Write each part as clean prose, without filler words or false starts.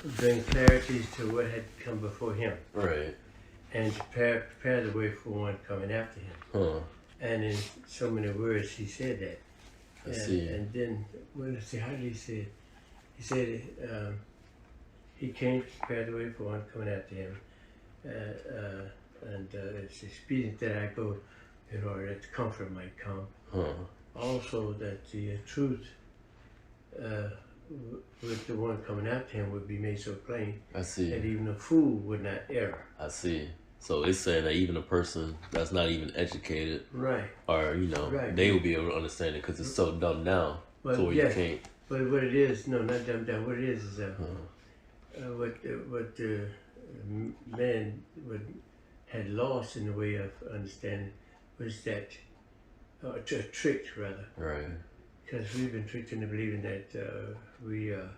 bring clarity to what had come before him. Right. And prepare the way for one coming after him. Huh. And in so many words, he said that. I see. And then, well, let's see, how did he say it? He said he came to prepare the way for one coming after him. It's expedient that I go in order that the comfort might come. Huh. Also, that the truth with the one coming after him would be made so plain I see. that even a fool would not err. I see. So it's saying that even a person that's not even educated, Right, or right, they will be able to understand it because it's so dumbed down but to where yes, you can't. but what it is, no, not dumbed down. What it is what the man had lost in the way of understanding was that tricked rather, Right. because we've been tricked into believing that we are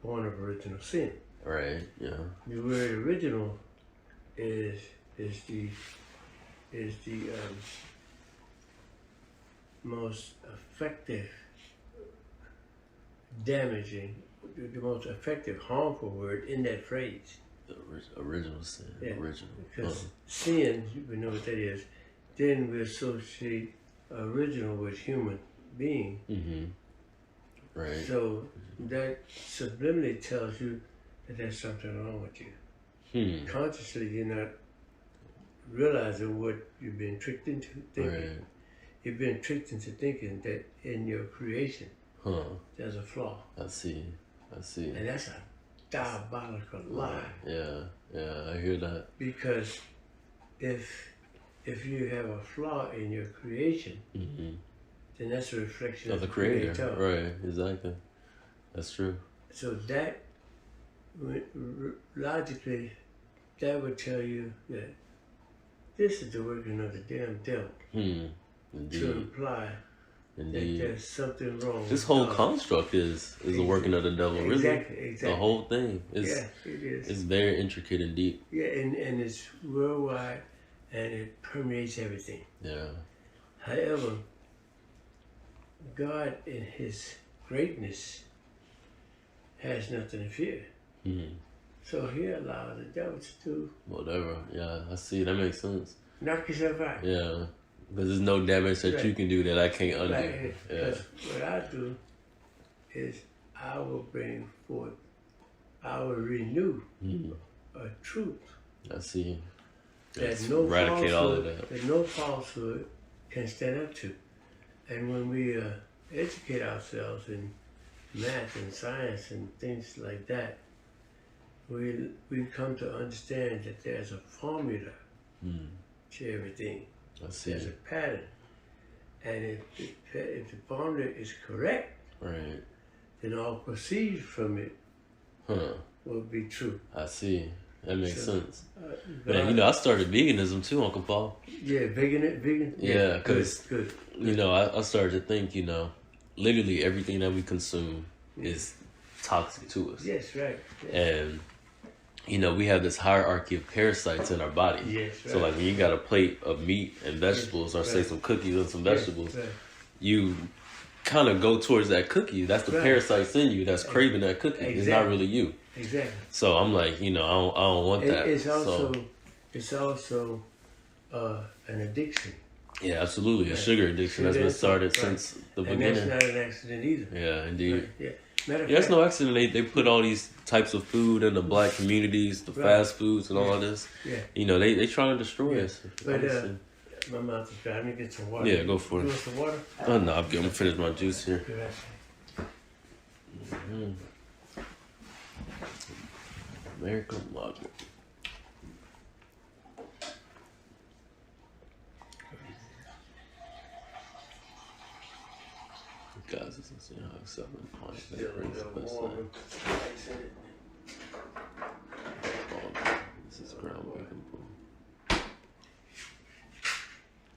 born of original sin. Right. Yeah. The word original is the most effective, damaging, the most effective, harmful word in that phrase. The original sin. Yeah, Original. because sin, we know what that is. Then we associate original with human being. Mm-hmm. Right. So that subliminally tells you that there's something wrong with you. Consciously, you're not realizing what you've been tricked into thinking. Right. You've been tricked into thinking that in your creation, there's a flaw. I see. And that's a diabolical lie. Yeah. Yeah. I hear that. Because if you have a flaw in your creation, then that's a reflection Of the creator. Right. Exactly. That's true. So that, logically, that would tell you that this is the working of the damn devil. Indeed. To imply that there's something wrong. This whole construct is a working of the devil, really. Exactly. The whole thing is. Yeah, it is. It's very intricate and deep. Yeah, and it's worldwide, and it permeates everything. Yeah. However, God in His greatness has nothing to fear. So He allows the devil to do Whatever. Yeah, I see. That makes sense. knock yourself out. Yeah. Because there's no damage that you can do that I can't undo. Right. Yeah. What I do is I will bring forth, I will renew a truth I see. that no eradicate all of falsehood, that. that no falsehood can stand up to. And when we educate ourselves in math and science and things like that, we come to understand that there's a formula to everything. I see. There's a pattern. And if the formula is correct, Right. then all proceeds from it will be true. I see. That makes sense. Man, I started veganism too, Uncle Paul. Yeah, vegan? Yeah, because, good. I started to think, literally everything that we consume is toxic to us. Yes, right. Yeah. And, we have this hierarchy of parasites in our body. Yes, right. So, like, when you got a plate of meat and vegetables, or say some cookies and some vegetables, you kind of go towards that cookie. That's the parasites in you that's craving that cookie. Exactly. It's not really you. Exactly. So I'm like, I don't want that. It's also an addiction. Yeah, absolutely. A sugar addiction has been started since the beginning. And that's not an accident either. Yeah, indeed. Right. Yeah. Matter of Yeah, it's fact, no accident. They put all these types of food in the black communities, the fast foods and all of this. Yeah. They trying to destroy us. But my mouth is dry. Let me get some water. Yeah, go for it. You want some water? Oh no, I'm gonna finish my juice here. American logic. Guys, this is how accepting point that brings the best thing. This is groundbreaking book.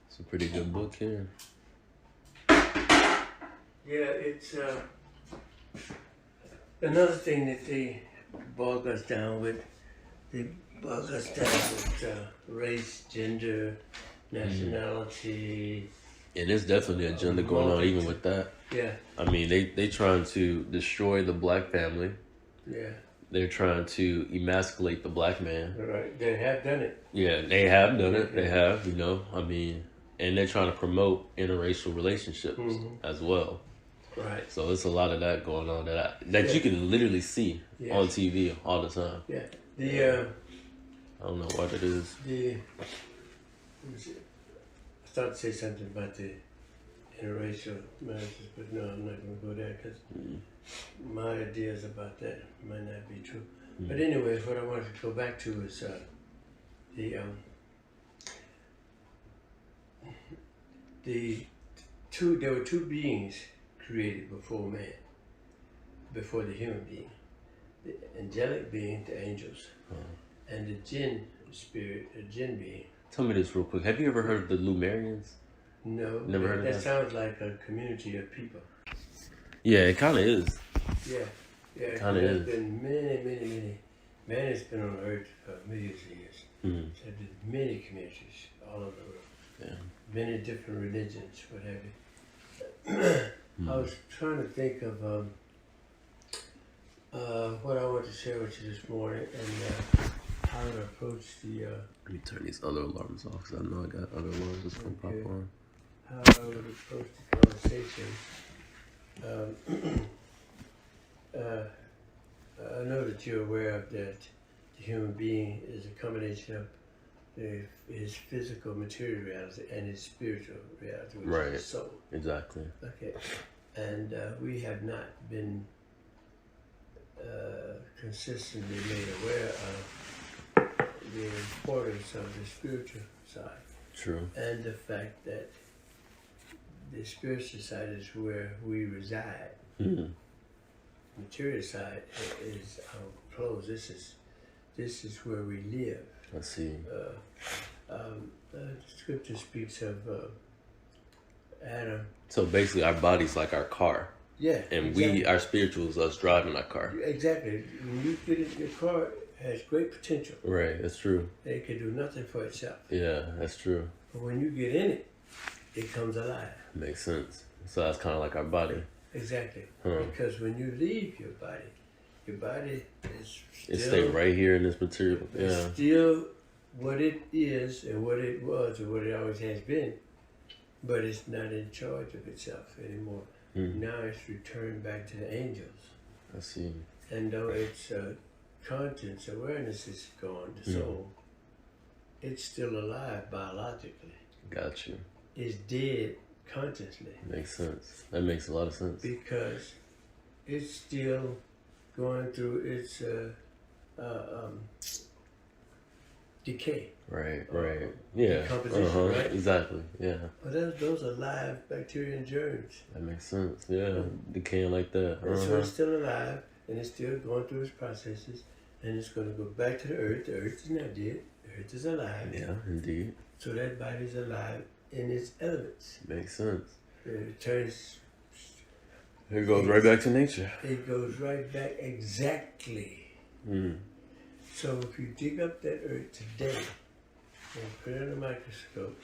It's a pretty good book here. Yeah, it's another thing that they bog us down with. They bog us down with race, gender, nationality. And there's definitely an agenda going on even with that. Yeah. I mean, they trying to destroy the black family. Yeah. they're trying to emasculate the black man. Right. They have done it. Yeah, they have done it. They have, you know. I mean, and they're trying to promote interracial relationships as well. Right. So it's a lot of that going on that you can literally see on TV all the time. Yeah. I don't know what it is. I started to say something about the interracial marriages, but no, I'm not going to go there because my ideas about that might not be true. But anyways, what I wanted to go back to is there were two beings created before man, before the human being. The angelic being, the angels, and the jinn spirit, the jinn being. Tell me this real quick. Have you ever heard of the Lumerians? No. Never heard of that? That sounds like a community of people. Yeah, it kind of is. Yeah. It kind of is. There's been many. Man has been on Earth for millions of years. Mm-hmm. So there's many communities all over the world. Yeah. Many different religions, what have you. I was trying to think of what I want to share with you this morning and how to approach the... Let me turn these other alarms off because I know I got other alarms that's going to pop on. How I would approach the conversation. I know that you're aware of that the human being is a combination of his physical material reality and his spiritual reality, which is his soul. Exactly. Okay. And we have not been consistently made aware of the importance of the spiritual side. True. And the fact that the spiritual side is where we reside. Mm-hmm. Material side is our clothes. This is where we live. I see. The scripture speaks of Adam. So basically, our body's like our car. Yeah. And exactly. our spiritual is us driving our car. Exactly. When you get it, your car has great potential. Right. That's true. It can do nothing for itself. Yeah, that's true. But when you get in it, it comes alive. Makes sense. So that's kind of like our body. Exactly. Because when you leave your body is still... It stay right here in this material. It's still what it is and what it was and what it always has been. But it's not in charge of itself anymore. Now it's returned back to the angels. I see. And though its conscience, awareness is gone, the soul, it's still alive biologically. Got you. It's dead consciously. Makes sense. That makes a lot of sense. Because it's still going through its decay. Right. Yeah. Decomposition, right? Exactly. Yeah. But those are live bacteria and germs. That makes sense. Yeah. Decaying like that. So it's still alive and it's still going through its processes and it's going to go back to the earth. The earth is not dead. The earth is alive. Yeah, indeed. So that body's alive in its elements. Makes sense. It turns... It goes right back to nature. It goes right back exactly. So if you dig up that earth today and put it in a microscope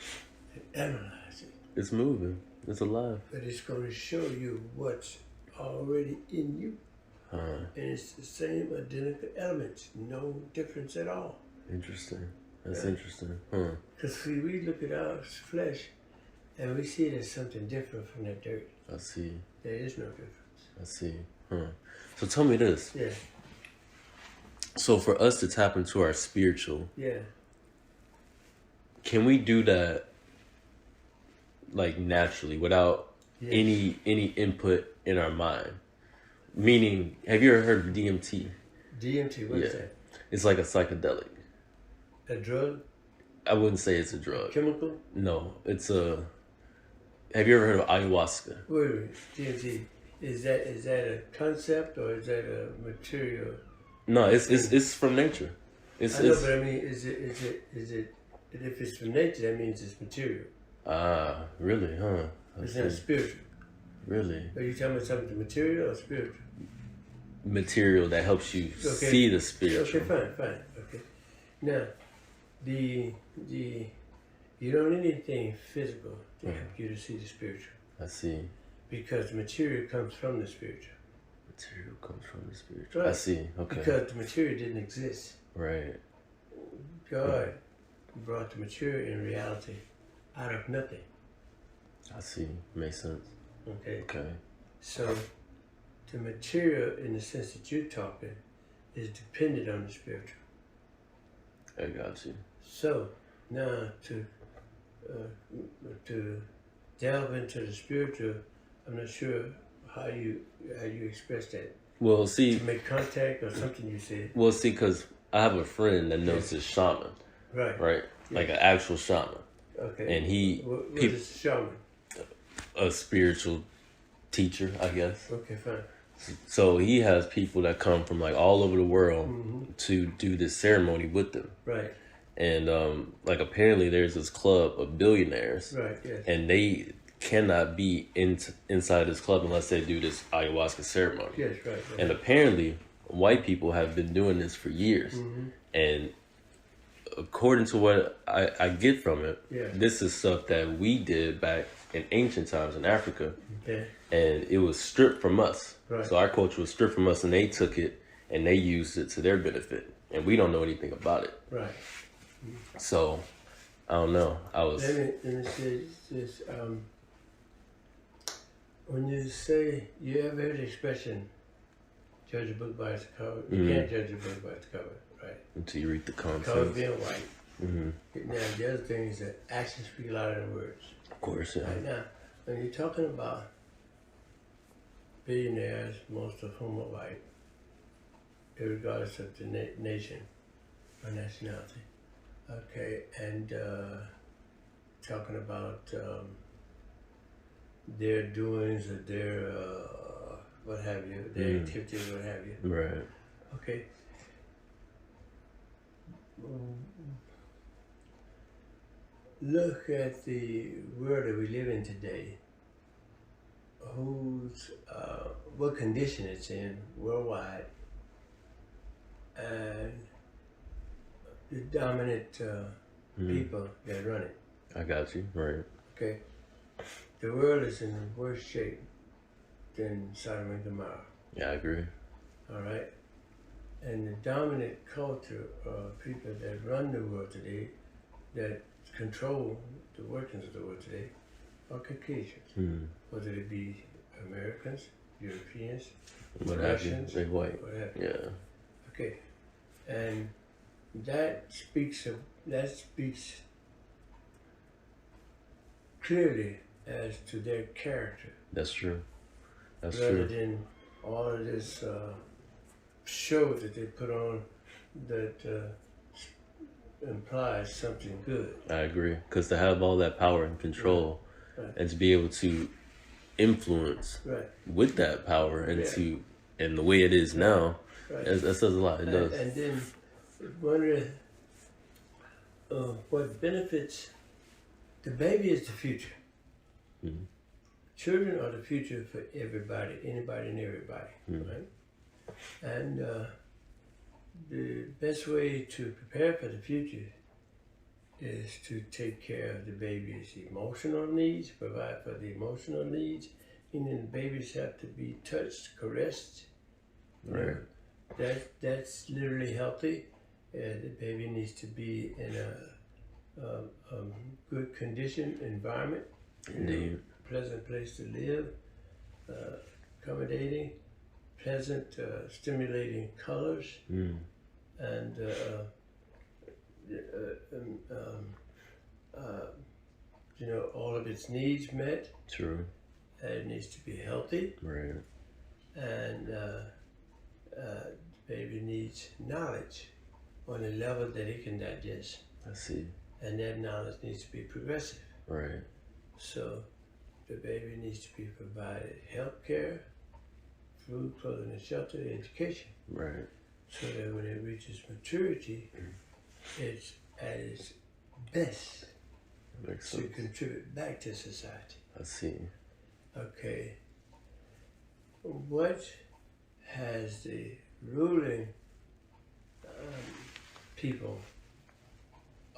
and analyze it. It's moving. It's alive. But it's going to show you what's already in you. And it's the same identical elements. No difference at all. Interesting. That's interesting. Because we look at our flesh and we see it as something different from that dirt. I see. There is no difference. I see. So tell me this. Yeah. So for us to tap into our spiritual, can we do that like naturally without any input in our mind? Meaning, have you ever heard of DMT? DMT, what is that? It's like a psychedelic. A drug? I wouldn't say it's a drug. Chemical? No, it's a... Have you ever heard of ayahuasca? Wait, DMT. Is that a concept or is that a material? No, it's from nature. But I mean, is it? If it's from nature, that means it's material. Ah, really? It's not spiritual. Really? Are you talking about something material or spiritual? Material that helps you see the spiritual. Okay, fine. Okay. Now, you don't need anything physical to help you to see the spiritual. I see. Because the material comes from the spiritual. Material comes from the spiritual. Right. I see. Okay. Because the material didn't exist. Right. God brought the material in reality out of nothing. I see. Makes sense. Okay. Okay. So the material, in the sense that you're talking, is dependent on the spiritual. I got you. So now to delve into the spiritual, I'm not sure how you express that. Well, see. To make contact or something you said. Well, see, because I have a friend that knows this shaman. Right. Right. Yeah. Like an actual shaman. Okay. And he. What is shaman? A spiritual teacher, I guess. Okay, fine. So he has people that come from like all over the world to do this ceremony with them. Right. And like apparently there's this club of billionaires. Right, yes. And they cannot be inside this club unless they do this ayahuasca ceremony. Yes, right. And apparently white people have been doing this for years. And according to what I get from it, this is stuff that we did back in ancient times in Africa. Okay. And it was stripped from us. Right. So our culture was stripped from us, and they took it and they used it to their benefit, and we don't know anything about it. Right. So I don't know. Let me say this. When you say, you ever heard the expression, judge a book by its cover? You can't judge a book by its cover, right? Until you read the content. Cover being white. Now the other thing is that actions speak louder than words. Of course, yeah. Right now, when you're talking about billionaires, most of whom are white, regardless of the nation or nationality, okay, and talking about their doings or their what have you, their activities, what have you. Right. Okay. Look at the world that we live in today. What condition it's in worldwide, and the dominant people that run it. I got you. Right. Okay. The world is in worse shape than Sodom and Gomorrah. Yeah, I agree. All right. And the dominant culture of people that run the world today, that control the workings of the world today, are Caucasians. Whether it be Americans, Europeans, Russians, they white. what have you. Yeah. Okay. And that speaks clearly as to their character. That's true. That's rather true. than all of this show that they put on that implies something good. I agree. Because to have all that power and control, and to be able to influence with that power and and the way it is now, that says a lot. It does. And then wondering what benefits the baby is the future. Children are the future for everybody, anybody and everybody, right? And the best way to prepare for the future is to take care of the baby's emotional needs, provide for the emotional needs, meaning the babies have to be touched, caressed. Right. That's literally healthy. The baby needs to be in a good condition, environment, Indeed. Pleasant place to live, accommodating, pleasant, stimulating colors, and all of its needs met. True. It needs to be healthy. Right. And baby needs knowledge on a level that it can digest. I see. And that knowledge needs to be progressive. Right. So the baby needs to be provided health care, food, clothing, and shelter, education. Right. So that when it reaches maturity, it's at its best to contribute back to society. I see. Okay. What has the ruling people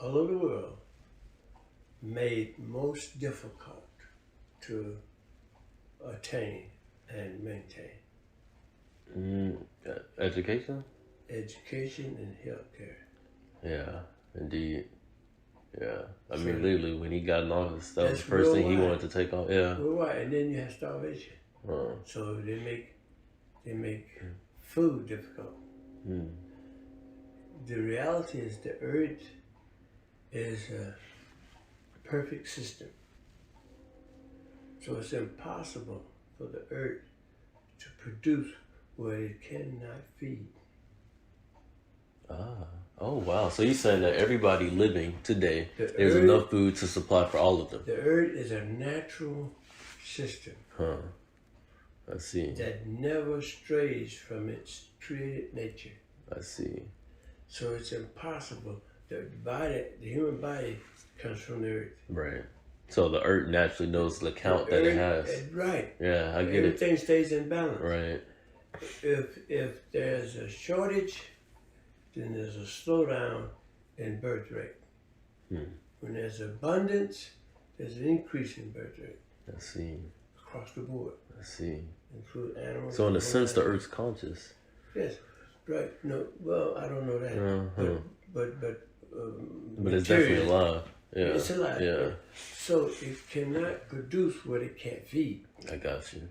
all over the world made most difficult to attain and maintain? Education? Education and healthcare. Yeah, indeed. Yeah. I mean, literally, when he got in office, that was the first worldwide. thing he wanted to take off. Yeah. Worldwide. And then you have starvation. So they make food difficult. The reality is the earth is a perfect system. So it's impossible for the earth to produce what it cannot feed. Oh, wow. So you're saying that everybody living today, there's enough food to supply for all of them. The earth is a natural system. I see. That never strays from its created nature. I see. So it's impossible. The human body comes from the earth. Right. So the earth naturally knows the count that it has. Right. Yeah, I get Everything stays in balance. Right. If there's a shortage, then there's a slowdown in birth rate. When there's abundance, there's an increase in birth rate. I see. Across the board. I see. Include animals. So in a sense, the earth's conscious. Yes. Right. No. Well, I don't know that. But it's definitely alive. Yeah. It's alive. Yeah. So it cannot produce what it can't feed. I got you.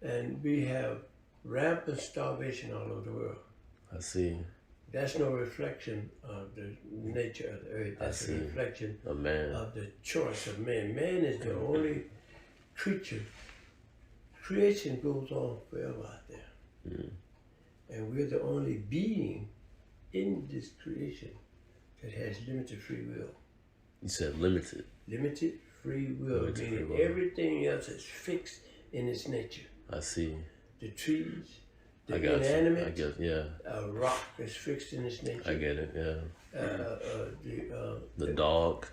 And we have rampant starvation all over the world. I see. That's no reflection of the nature of the earth. That's a reflection of man. Of the choice of man. Man is the only creature. Creation goes on forever out there. And we're the only being in this creation that has limited free will. You said limited. Limited free will, meaning everything else is fixed in its nature. I see. The trees, the I got inanimate, you. I get, yeah. A rock is fixed in its nature. I get it, yeah. The dog.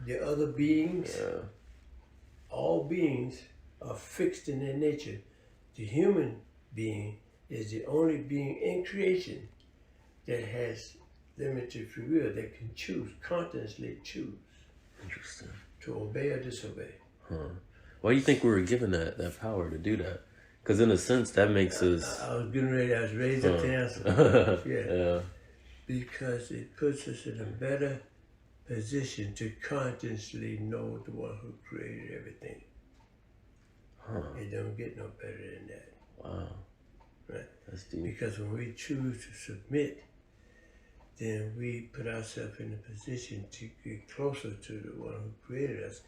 The other beings, all beings are fixed in their nature. The human being is the only being in creation that has limited free will, that can choose, consciously choose. Interesting. To obey or disobey. Why do you think we were given that power to do that? Because in a sense, that makes us... I was raised up to answer. Yeah. Because it puts us in a better position to consciously know the one who created everything. It don't get no better than that. Wow. Right? That's deep. Because when we choose to submit, then we put ourselves in a position to get closer to the one who created us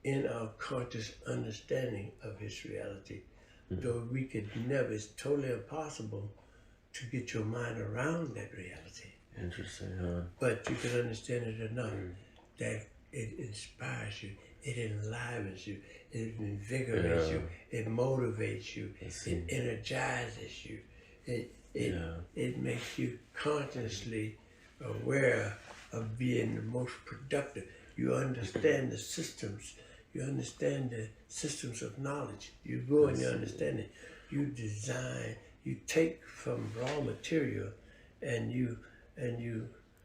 in our conscious understanding of his reality. Though we could never, it's totally impossible to get your mind around that reality. Interesting, huh? But you can understand it enough that it inspires you, it enlivens you, it invigorates you, it motivates you, it energizes you, it makes you consciously aware of being the most productive. You understand the systems. You understand the systems of knowledge. You grow in your understanding. You design. You take from raw material, and you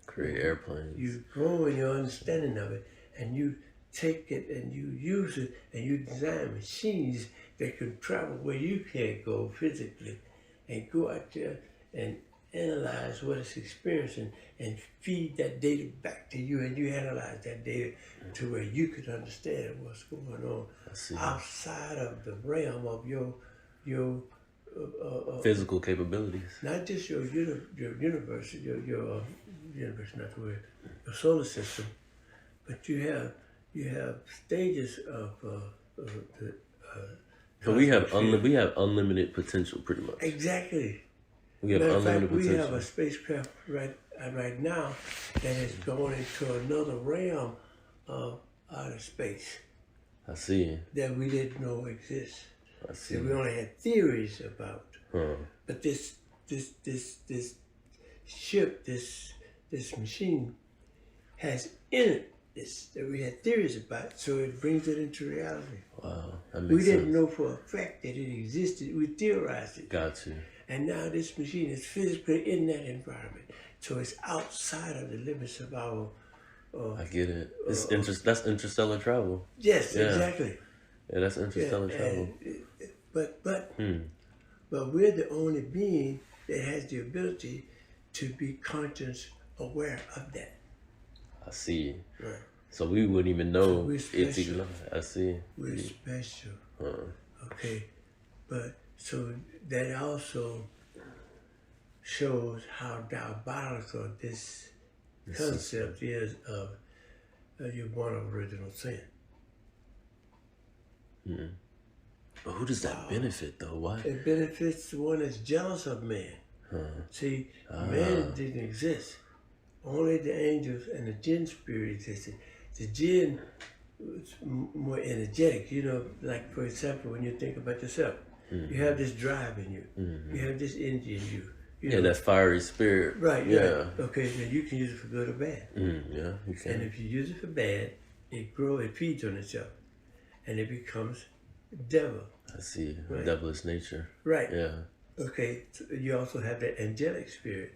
create airplanes. You grow in your understanding of it, and you take it and you use it, and you design machines that can travel where you can't go physically, and go out there and analyze what it's experiencing and feed that data back to you, and you analyze that data to where you can understand what's going on outside of the realm of your physical capabilities. Not just your universe, your universe, not the word, your solar system, but you have stages of so we have unlimited potential, pretty much. Exactly. We have unlimited potential. We have a spacecraft right now that is going into another realm of outer space. I see. That we didn't know exists. I see. That we only had theories about. But this ship, this machine, has in it this that we had theories about, so it brings it into reality. Wow, that makes sense. We didn't sense. know for a fact that it existed. We theorized it. Got you. And now this machine is physically in that environment, so it's outside of the limits of our. I get it. It's that's interstellar travel. Yes, exactly. Yeah, that's interstellar travel. But But we're the only being that has the ability to be conscious aware of that. I see. Right. So we wouldn't even know So it's even. I see. We're special. Uh-huh. Okay. But so that also shows how diabolical this concept is of your born of original sin. Mm-hmm. But who does that benefit though? Why? It benefits the one that's jealous of man. See, man didn't exist. Only the angels and the jinn spirit existed. The jinn was more energetic. You know, like for example, when you think about yourself, you have this drive in you. You have this energy in you. You know, that fiery spirit. Right, yeah. Right. Okay, then you can use it for good or bad. Yeah, you can. And if you use it for bad, it feeds on itself. And it becomes devil. I see. Right. Devilish nature. Right. Yeah. Okay, so you also have the angelic spirit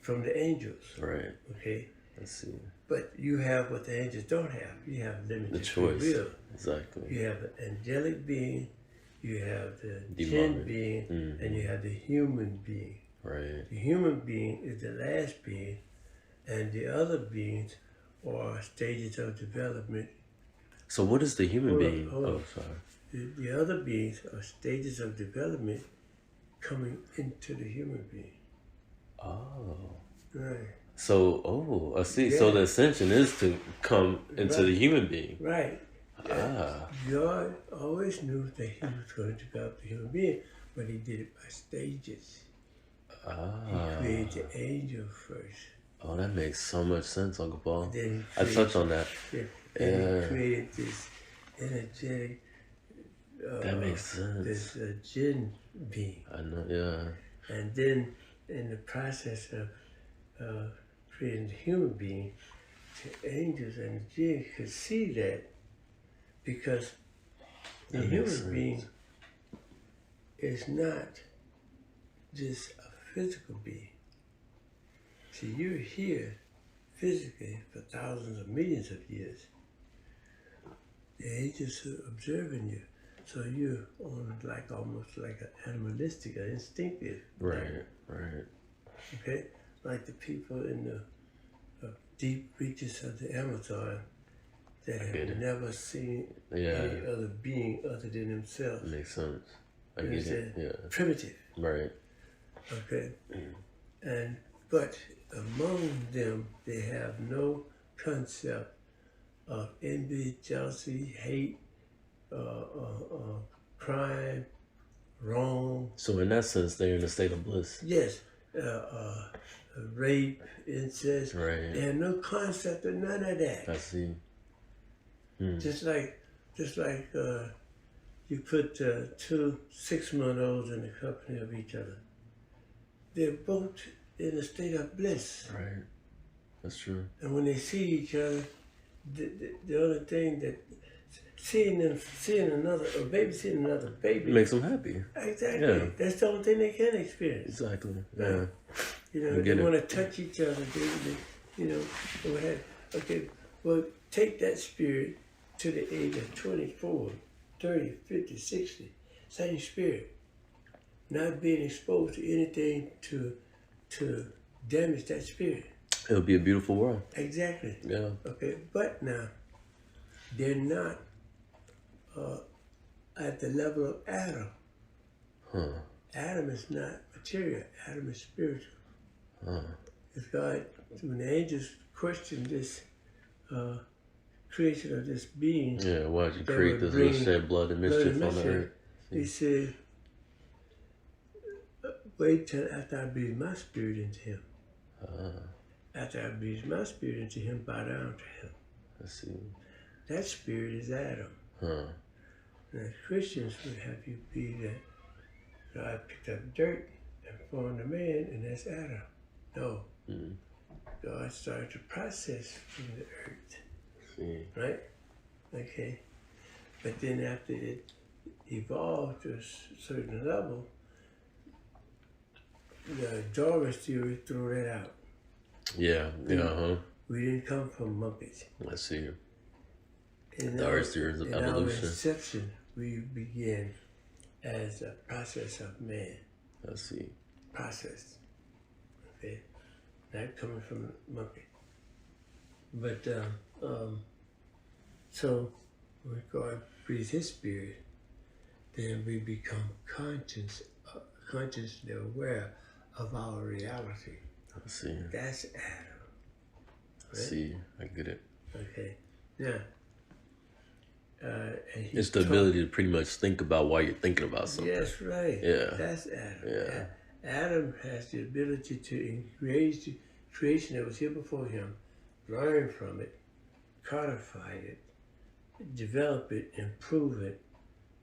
from the angels. Right. Okay. I see. But you have what the angels don't have. You have limited the choice. Free will. Exactly. You have the angelic being, you have the Demonic. jinn being, and you have the human being. Right. The human being is the last being, and the other beings are stages of development. So what is the human being? Hold on. Sorry. The other beings are stages of development coming into the human being. Oh. Right. So, I see. Yeah. So the ascension is to come into the human being. Right. God always knew that he was going to develop the human being, but he did it by stages. He created the angel first. Oh, that makes so much sense, Uncle Paul. I touched on that. Yeah. And he created this energetic. That makes sense. This jinn being. I know, yeah. And then, in the process of creating the human being, the angels and the jinn could see that, because the human being is not just a physical being. See, you're here physically for thousands of millions of years. The angels are observing you. So you're on almost like an animalistic or instinctive. Right. Okay? Like the people in the deep reaches of the Amazon that have never seen any other being other than themselves. Makes sense. I get it. Yeah. Primitive. Right. Okay? But among them, they have no concept of envy, jealousy, hate, crime, wrong. So in that sense, they're in a state of bliss. Yes. Rape, incest. Right. They have no concept of none of that. I see. Just like you put 2 6-month-olds in the company of each other. They're both in a state of bliss. Right. That's true. And when they see each other, the only thing that seeing another baby makes them happy. Exactly. Yeah. That's the only thing they can experience. Exactly. Yeah. You know, they want to touch each other. They what have. Okay, well, take that spirit to the age of 24, 30, 50, 60. Same spirit. Not being exposed to anything to damage that spirit. It'll be a beautiful world. Exactly. Yeah. Okay, but now, they're not at the level of Adam. Adam is not material. Adam is spiritual. If God, when the angels questioned this creation of this being, why'd you create this little shed blood and mischief on the earth? He said, wait till after I breathe my spirit into him. After I breathe my spirit into him, bow down to him. I see. That spirit is Adam. Now, Christians would have you be that God picked up dirt and formed a man, and that's Adam. No. God started the process from the earth. Right? Okay. But then after it evolved to a certain level, the Darwin's theory threw that out. Yeah. We didn't come from monkeys. I see. In Darwin's theory of evolution. Our inception, we began as a process of man. I see. Process. Okay? Not coming from a monkey. But, so when God breathes His Spirit, then we become consciously aware of our reality. I see. That's Adam. I see. I get it. Okay. Now, it's the ability to pretty much think about why you're thinking about something. Yes, right. Yeah. That's Adam. Yeah. Adam has the ability to engage the creation that was here before him, learn from it, codify it, develop it, improve it,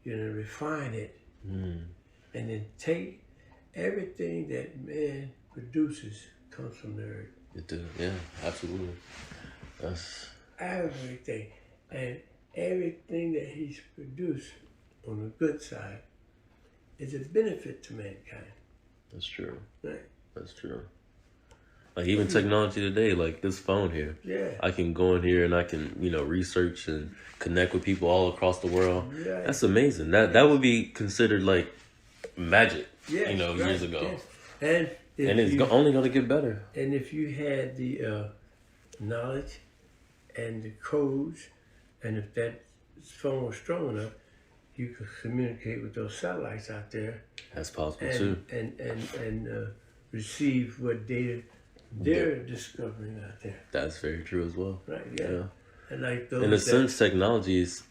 refine it, and then take everything that man produces comes from the earth. It does, yeah, absolutely. That's everything, and everything that he's produced on the good side is a benefit to mankind. That's true. Right. That's true. Like even technology today, like this phone here. Yeah. I can go in here and I can, research and connect with people all across the world. Right. That's amazing. That would be considered like magic, yes, years ago. Yes. And it's only going to get better. And if you had the knowledge and the codes, and if that phone was strong enough, you could communicate with those satellites out there. That's possible too. And receive what data they're discovering out there. That's very true as well. Right. Yeah. And like those. In a sense, technology is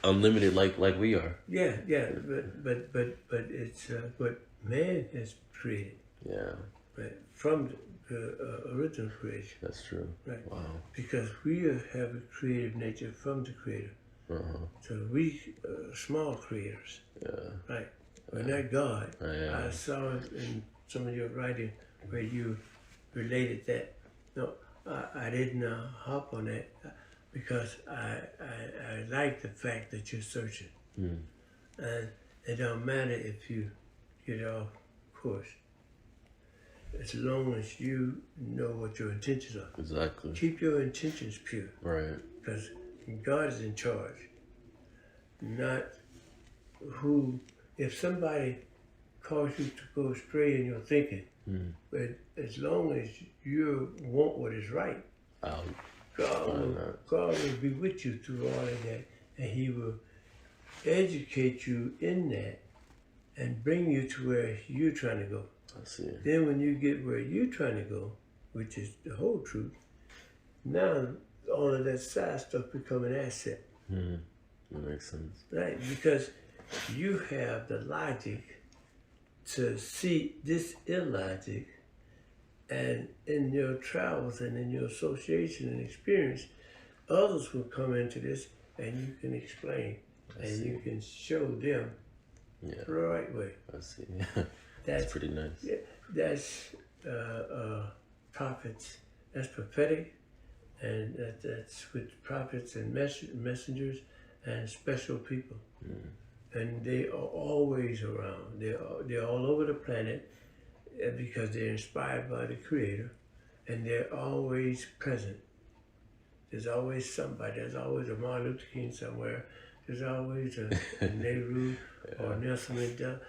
unlimited, like we are. Yeah. But it's what man has created. Yeah. Right. From the original creation. That's true. Right. Wow. Because we have a creative nature from the Creator. Uh-huh. So we small creators. Yeah. Right. We're not God. Yeah. I saw it in some of your writing where you related that. No, I didn't hop on that because I like the fact that you're searching. Mm. And it don't matter if you get off course, as long as you know what your intentions are. Exactly. Keep your intentions pure. Right. Because God is in charge. Not who, if somebody cause you to go astray in your thinking, but as long as you want what is right, God will be with you through all of that, and He will educate you in that and bring you to where you're trying to go. I see. Then when you get where you're trying to go, which is the whole truth, now all of that side stuff become an asset. That makes sense. Right, because you have the logic to see this illogic, and in your travels and in your association and experience, others will come into this and you can explain and you can show them the right way. I see. That's pretty nice. Yeah, that's prophets. That's prophetic, and that's with prophets and messengers and special people. And they are always around. They're all over the planet because they're inspired by the Creator, and they're always present. There's always somebody. There's always a Martin Luther King somewhere. There's always a Nehru or Nelson Mandela.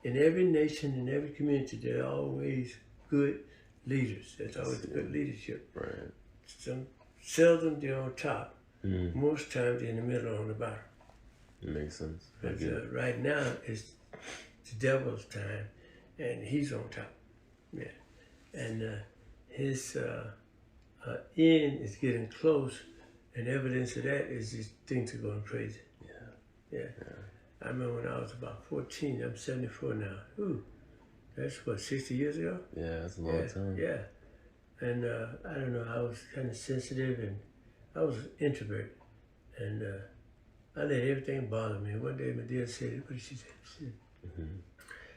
In every nation, in every community, there are always good leaders. There's always good leadership. Right. Seldom they're on top. Most times they're in the middle or on the bottom. It makes sense. But right now it's the devil's time, and he's on top. Yeah, and his end is getting close, and evidence of that is these things are going crazy. Yeah. I remember when I was about 14. I'm 74 now. Ooh, that's what, 60 years ago? Yeah, that's a long time. Yeah, and I don't know. I was kind of sensitive, and I was an introvert, and I let everything bother me. One day my dear said, what did she say?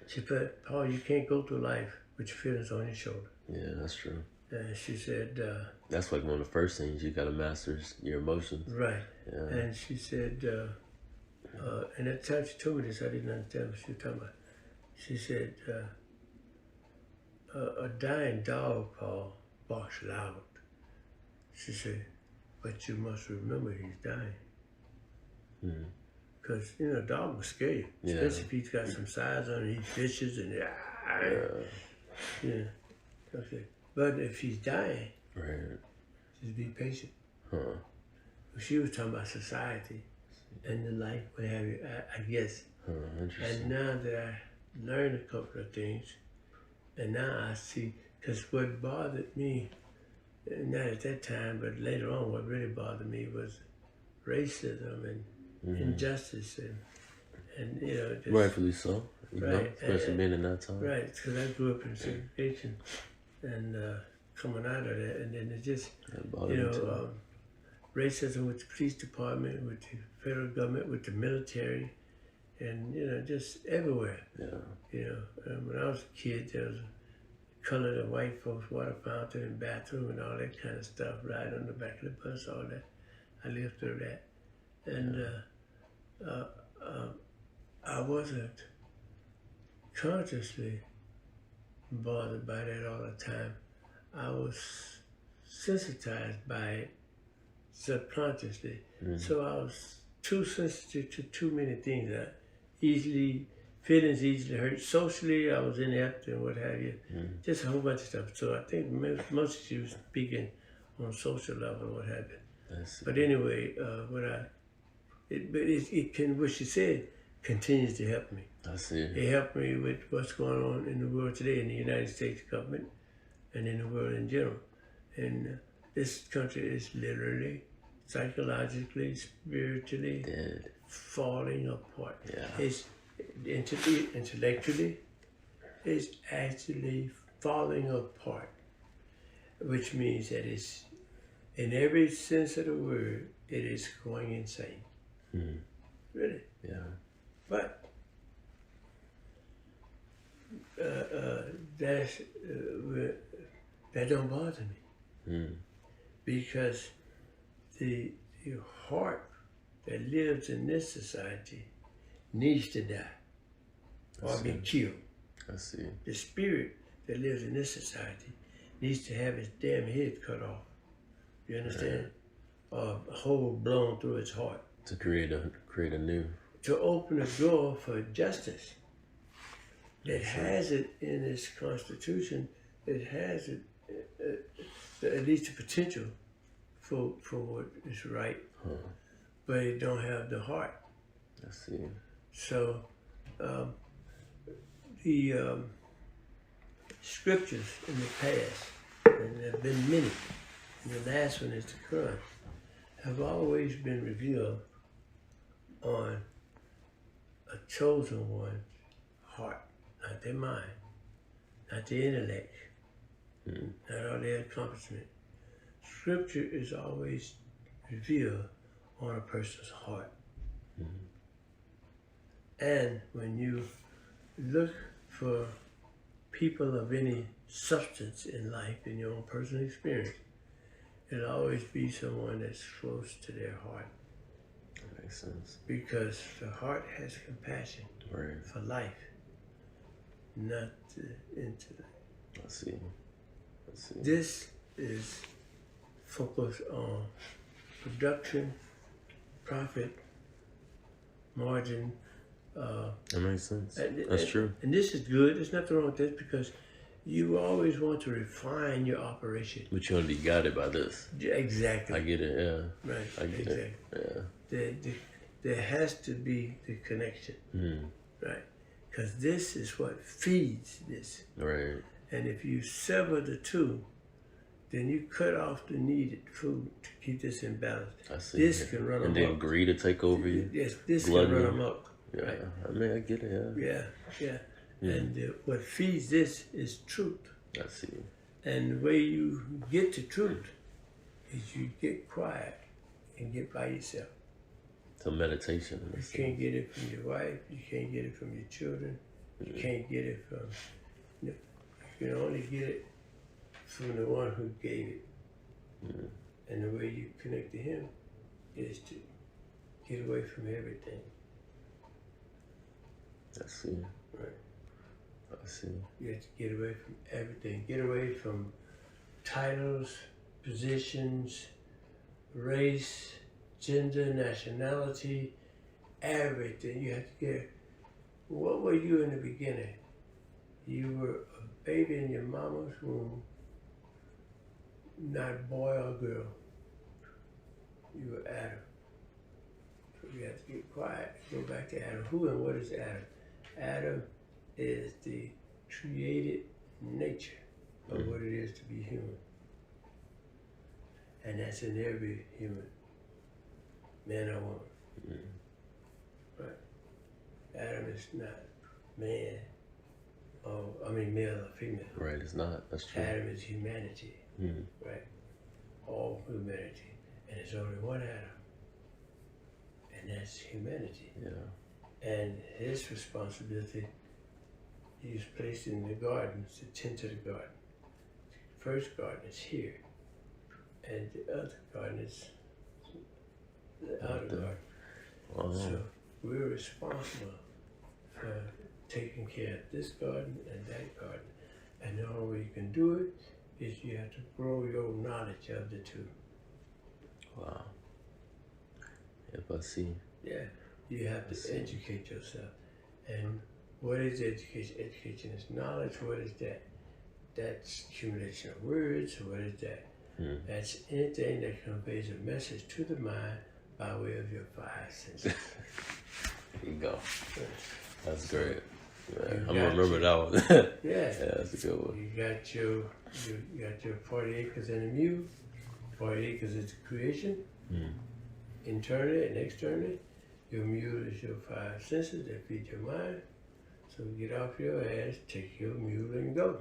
She said, Paul, you can't go through life with your feelings on your shoulder. Yeah, that's true. And she said... that's like one of the first things you got to master is your emotions. Right. Yeah. And she said, and at the time she told me this, I didn't understand what she was talking about. She said, a dying dog, Paul, barks loud. She said, but you must remember he's dying. Because, you know, a dog will scare you. Especially if he's got some size on it, he's vicious and yeah. Okay. But if he's dying, just be patient. She was talking about society and the life, what have you, I guess. And now that I learned a couple of things, and now I see, because what bothered me, not at that time, but later on, what really bothered me was racism and injustice and you know. Just, rightfully so. You know, especially being in that time. Right, because I grew up in segregation and coming out of that, and then it just, you know, racism with the police department, with the federal government, with the military, and, you know, just everywhere. You know, when I was a kid, there was colored and white folks, water fountain and bathroom and all that kind of stuff, right on the back of the bus, all that. I lived through that. And I wasn't consciously bothered by that all the time. I was sensitized by it subconsciously. So I was too sensitive to too many things. Feelings easily hurt. Socially, I was inept and what have you. Just a whole bunch of stuff. So I think most of you was speaking on social level, what have you. But anyway, what she said continues to help me. I see. It helped me with what's going on in the world today, in the United States government, and in the world in general. And this country is literally, psychologically, spiritually falling apart. It's intellectually, it's actually falling apart, which means that it's, in every sense of the word, it is going insane. Really. But that don't bother me, because the heart that lives in this society needs to die or be killed. I see. The spirit that lives in this society needs to have its damn head cut off. You understand? Or a hole blown through its heart. To create a new. To open a door for justice. It has it in its constitution. It has it, at least the potential for what is right. But it don't have the heart. I see. So the scriptures in the past, and there have been many, and the last one is the Quran, have always been revealed on a chosen one's heart, not their mind, not their intellect, not all their accomplishment. Scripture is always revealed on a person's heart. And when you look for people of any substance in life, in your own personal experience, it'll always be someone that's close to their heart. That makes sense. Because the heart has compassion for life, not the intellect. I see. This is focused on production, profit, margin. That makes sense. That's true. And this is good. There's nothing wrong with this, because you always want to refine your operation. But you already got it by this. Exactly. I get it, yeah. Right. I get it. Yeah. There has to be the connection. Right. Because this is what feeds this. Right. And if you sever the two, then you cut off the needed food to keep this in balance. I see. This can run amok. And then greed to take over you. Yes, this can run amok. Yeah, right? I mean, I get it, Yeah. And what feeds this is truth. I see. And the way you get to truth is you get quiet and get by yourself. So meditation. You can't get it from your wife. You can't get it from your children. You can't get it from... You can only get it from the one who gave it. And the way you connect to him is to get away from everything. I see. Right. I see. You have to get away from everything. Get away from titles, positions, race, gender, nationality, everything. You have to get, what were you in the beginning? You were a baby in your mama's womb, not boy or girl. You were Adam. So you have to get quiet. Go back to Adam. Who and what is Adam? Adam is the created nature of what it is to be human. And that's in every human, man or woman. Right? Adam is not man, male or female. Right, it's not. That's true. Adam is humanity, right? All humanity. And there's only one Adam, and that's humanity. Yeah. And his responsibility, he was placed in the garden to tend to the garden. The first garden is here, and the other garden is the outer garden. Oh. So we're responsible for taking care of this garden and that garden. And the only way you can do it is you have to grow your knowledge of the two. Wow. If I see. Yeah, you have to educate yourself. And what is education? Education is knowledge. What is that? That's accumulation of words. What is that? That's anything that conveys a message to the mind by way of your five senses. There you go. That's great. Yeah, I'm gonna remember that one. Yeah, that's a good one. You got your 40 acres and a mule. 40 acres is the creation, internally and externally. Your mule is your five senses that feed your mind. So get off your ass, take your mule and go.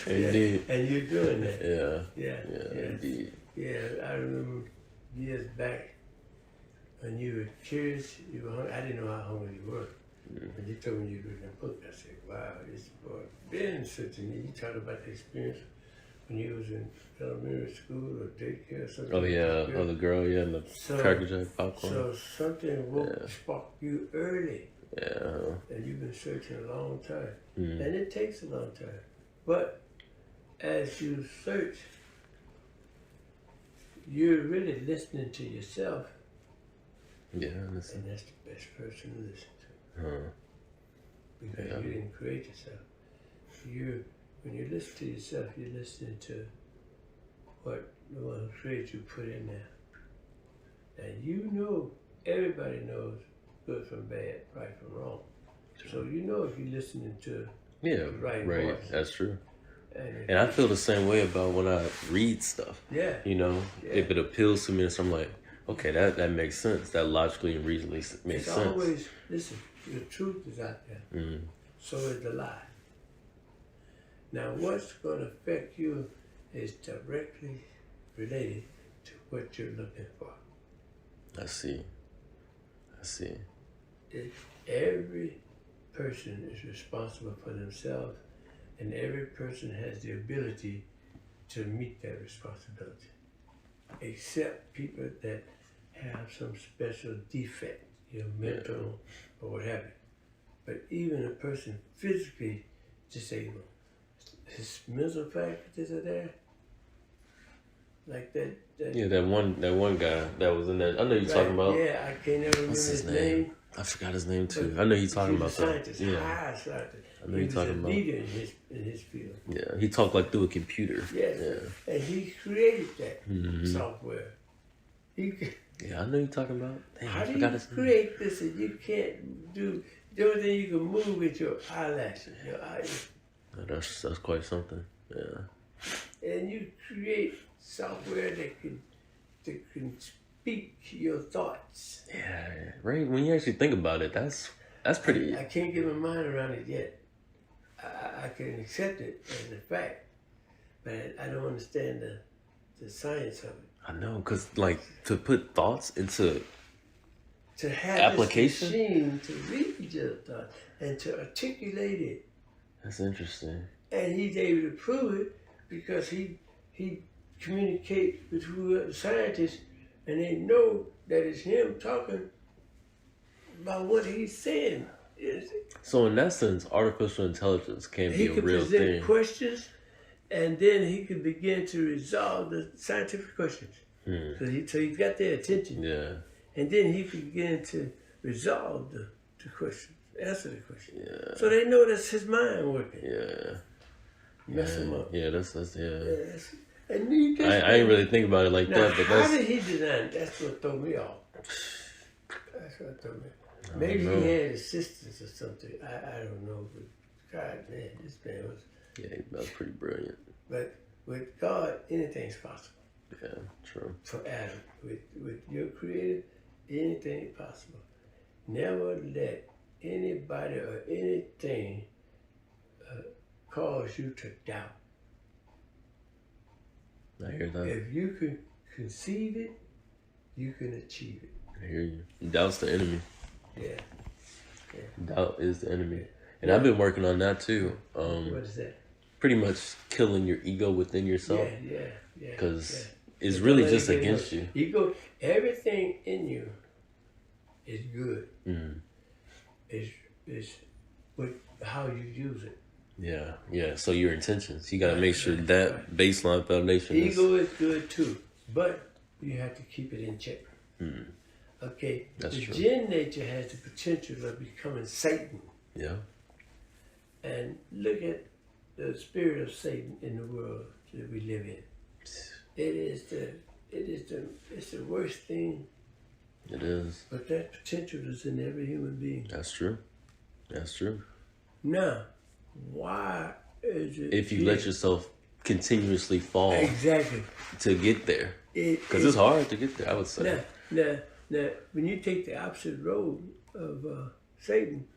Indeed. And you're doing that. Yeah, indeed. Yeah, I remember years back when you were curious, you were hungry. I didn't know how hungry you were. When you told me you were reading a book, I said, wow, this boy been such a neat. You talked about the experience when you was in elementary school or daycare or something. Oh yeah, the girl, and the Cracker Jack popcorn. So something sparked you early. Yeah. And you've been searching a long time. And it takes a long time. But as you search, you're really listening to yourself. Yeah, and that's the best person to listen to. Because you didn't create yourself. When you listen to yourself, you're listening to what the one who created you put in there. And you know, everybody knows good from bad, right from wrong. So you know if you're listening to the right voice. That's true. And I feel the same way about when I read stuff. Yeah. You know, if it appeals to me, so I'm like, okay, that makes sense. That logically and reasonably makes sense. Always, listen, the truth is out there. So is the lie. Now, what's going to affect you is directly related to what you're looking for. I see. Every person is responsible for themselves, and every person has the ability to meet that responsibility, except people that have some special defect, mental or what have you. But even a person physically disabled, his mental faculties are there. Like that. That one guy that was in there. I know you're talking about. Yeah, I can't never remember his name. I forgot his name too. I know you're talking about that. Scientist, Yeah. scientist. I know you're talking about. He was a leader in his field. Yeah, he talked like through a computer. Yes. Yeah. And he created that software. Yeah, I know you're talking about. Damn, how do you create this and you can't do the only thing you can move with your eyelashes, your eyes. That's quite something. Yeah. And you create software that can speak your thoughts. Yeah, right. When you actually think about it, that's pretty. I can't get my mind around it yet. I can accept it as a fact, but I don't understand the science of it. I know, because like to put thoughts into to have application, this machine to read your thoughts and to articulate it. That's interesting. And he's able to prove it because he communicates with whoever scientists, and they know that it's him talking about what he's saying. So in that sense, artificial intelligence can be a real thing. He could present questions, and then he could begin to resolve the scientific questions. So he's got their attention. Yeah. And then he could begin to resolve the question, answer the question. Yeah. So they know that's his mind working. Yeah. Mess him up. Yeah, that's And I ain't really think about it like that, but how did he design it? That's what threw me off. That's what threw me off. Maybe he had assistants or something. I don't know, but God, man, this man was... Yeah, that was pretty brilliant. But with God, anything's possible. Yeah, true. For Adam, with your Creator, anything is possible. Never let anybody or anything cause you to doubt. I hear that. If you can conceive it, you can achieve it. I hear you. Doubt's the enemy. Yeah. Doubt is the enemy. And I've been working on that too. What is that? Pretty much killing your ego within yourself. Yeah. Because it's really just against you. Ego, everything in you is good. Is with how you use it. Yeah. So your intentions, you got to make sure that baseline foundation. Ego is good too, but you have to keep it in check. Okay, that's the true. Jinn nature has the potential of becoming Satan. Yeah. And look at the spirit of Satan in the world that we live in. It's the worst thing. It is. But that potential is in every human being. That's true. Now, why is it... If you let yourself continuously fall... Exactly. ...to get there. Because it's hard to get there, I would say. Now, when you take the opposite road of Satan,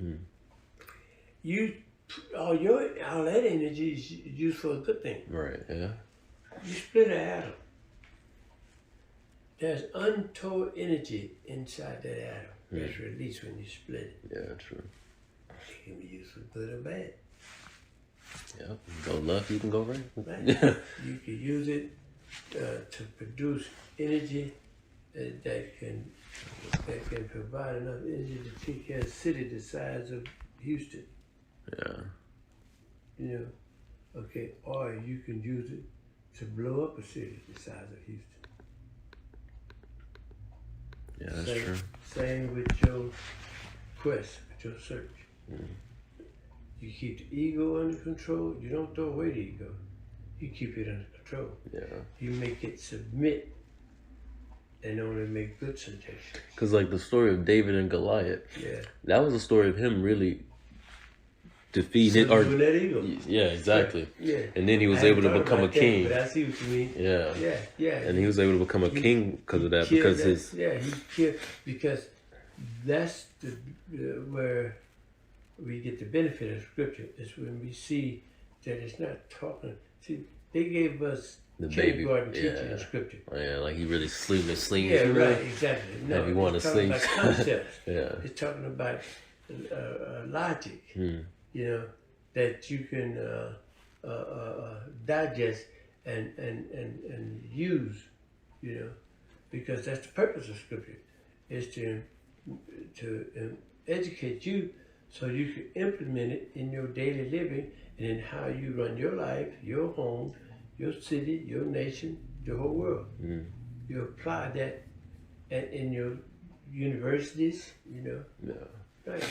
all that energy is used for a good thing. Right, yeah. You split an atom. There's untold energy inside that atom that's released when you split it. Yeah, true. It can be used for good or bad. Yeah, go left, you can go right. Right. You can use it to produce energy that can provide enough energy to take care of a city the size of Houston. Yeah. You know, okay, or you can use it to blow up a city the size of Houston. Yeah, that's true. Same with your quest, with your search. You keep the ego under control. You don't throw away the ego. You keep it under control. Yeah. You make it submit and only make good suggestions. Because like the story of David and Goliath, that was a story of him really defeating that ego. Yeah, exactly. Yeah. And then he was able to become a king. But I see what you mean. Yeah. And he was able to become a king because of that. Because he killed, because that's where we get the benefit of scripture. Is when we see that it's not talking. See, they gave us the kindergarten teaching in scripture. Oh, yeah, like he really slings his slings. Yeah, right, exactly. No, if you want to sling. It's talking about concepts. It's talking about logic. You know, that you can digest and use. You know, because that's the purpose of scripture, is to educate you so you can implement it in your daily living and in how you run your life, your home, your city, your nation, your whole world. You apply that in your universities, you know. Yeah. Right.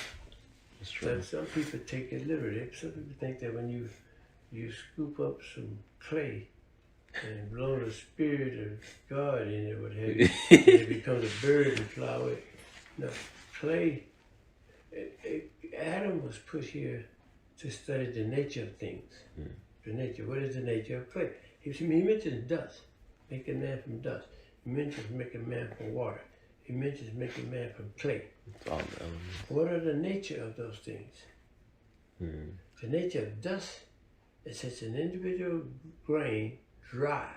That's true. But some people take it literally. Some people think that when you scoop up some clay and blow the spirit of God in it, what have you, and it becomes a bird and fly away. No, clay. Adam was put here to study the nature of things. The nature. What is the nature of clay? He mentions dust, making man from dust. He mentions making man from water. He mentions making man from clay. What are the nature of those things? The nature of dust is it's an individual grain dry.